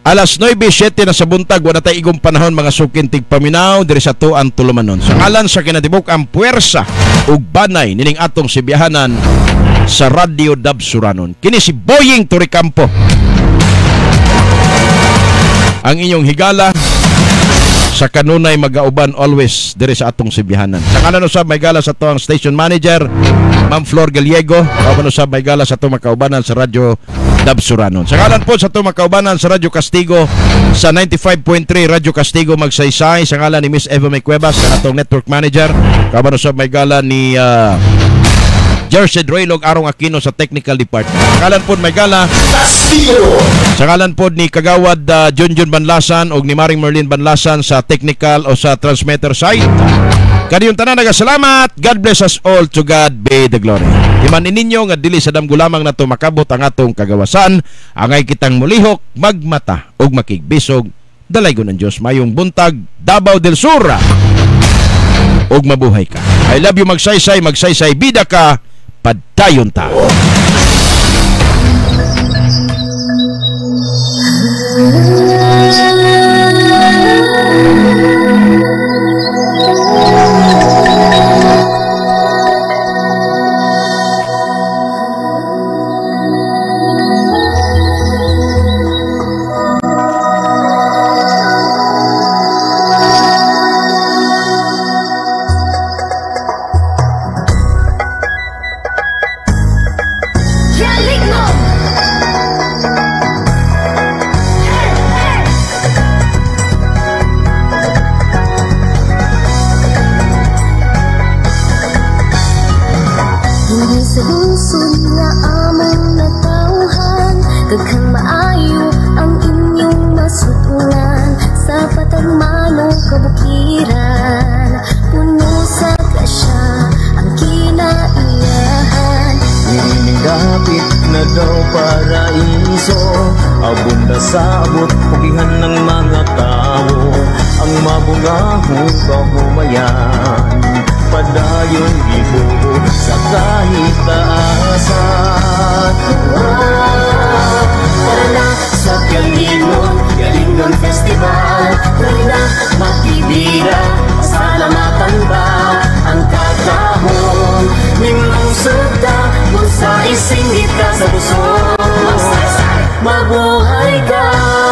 S3: Alas 9:07 na sa buntag, wala tayo igong panahon mga sukintig paminaw diri sa tuan Tulumanon. Sa ngalan sa kinatibuk ang puwersa ug banay nining atong sibiyahanan sa Radio Dabsuranon. Kini si Boying Toricampo. Ang inyong higala sa kanunay magauban always diri sa atong sibiyahanan. Sa ngalan usab may gala sa tuang station manager Ma'am Flor Gallego, kauban usab may gala sa tuang makaubanan sa Radio Dabsuranon. Sa ngalan po sa tuang makaubanan sa Radio Castigo sa 95.3 Radio Castigo Magsaysay, sa ngalan ni Miss Eva May Cuevas sa atong network manager, kauban usab may gala ni Jersey Droylog Arong Aquino sa technical department. Sa ngalan po may gala sa ngalan po ni Kagawad Junjun Banlasan o ni Maring Merlin Banlasan sa technical o sa transmitter side. Kadiyong tanan nagasalamat. God bless us all. To God be the glory. Iman ninyo nga dili sa damgo lamang na to makabot ang atong kagawasan. Angay kitang mulihok, magmata og makigbisog. Dalaygon ng Diyos mayong buntag, Davao del Sur. Og mabuhay ka. I love you magsaysay, magsaysay bida ka. Padayon ta.
S4: Sabot pugihan ng mga tao ang mabungahong kahumayan, padayon gibuo sa kahit taasan. Tara na sa Galingon Festival, tara na makibira, salamatan ba ang katahon nimong sugda kung sa isingit ka sa busog. Mabuhay ka.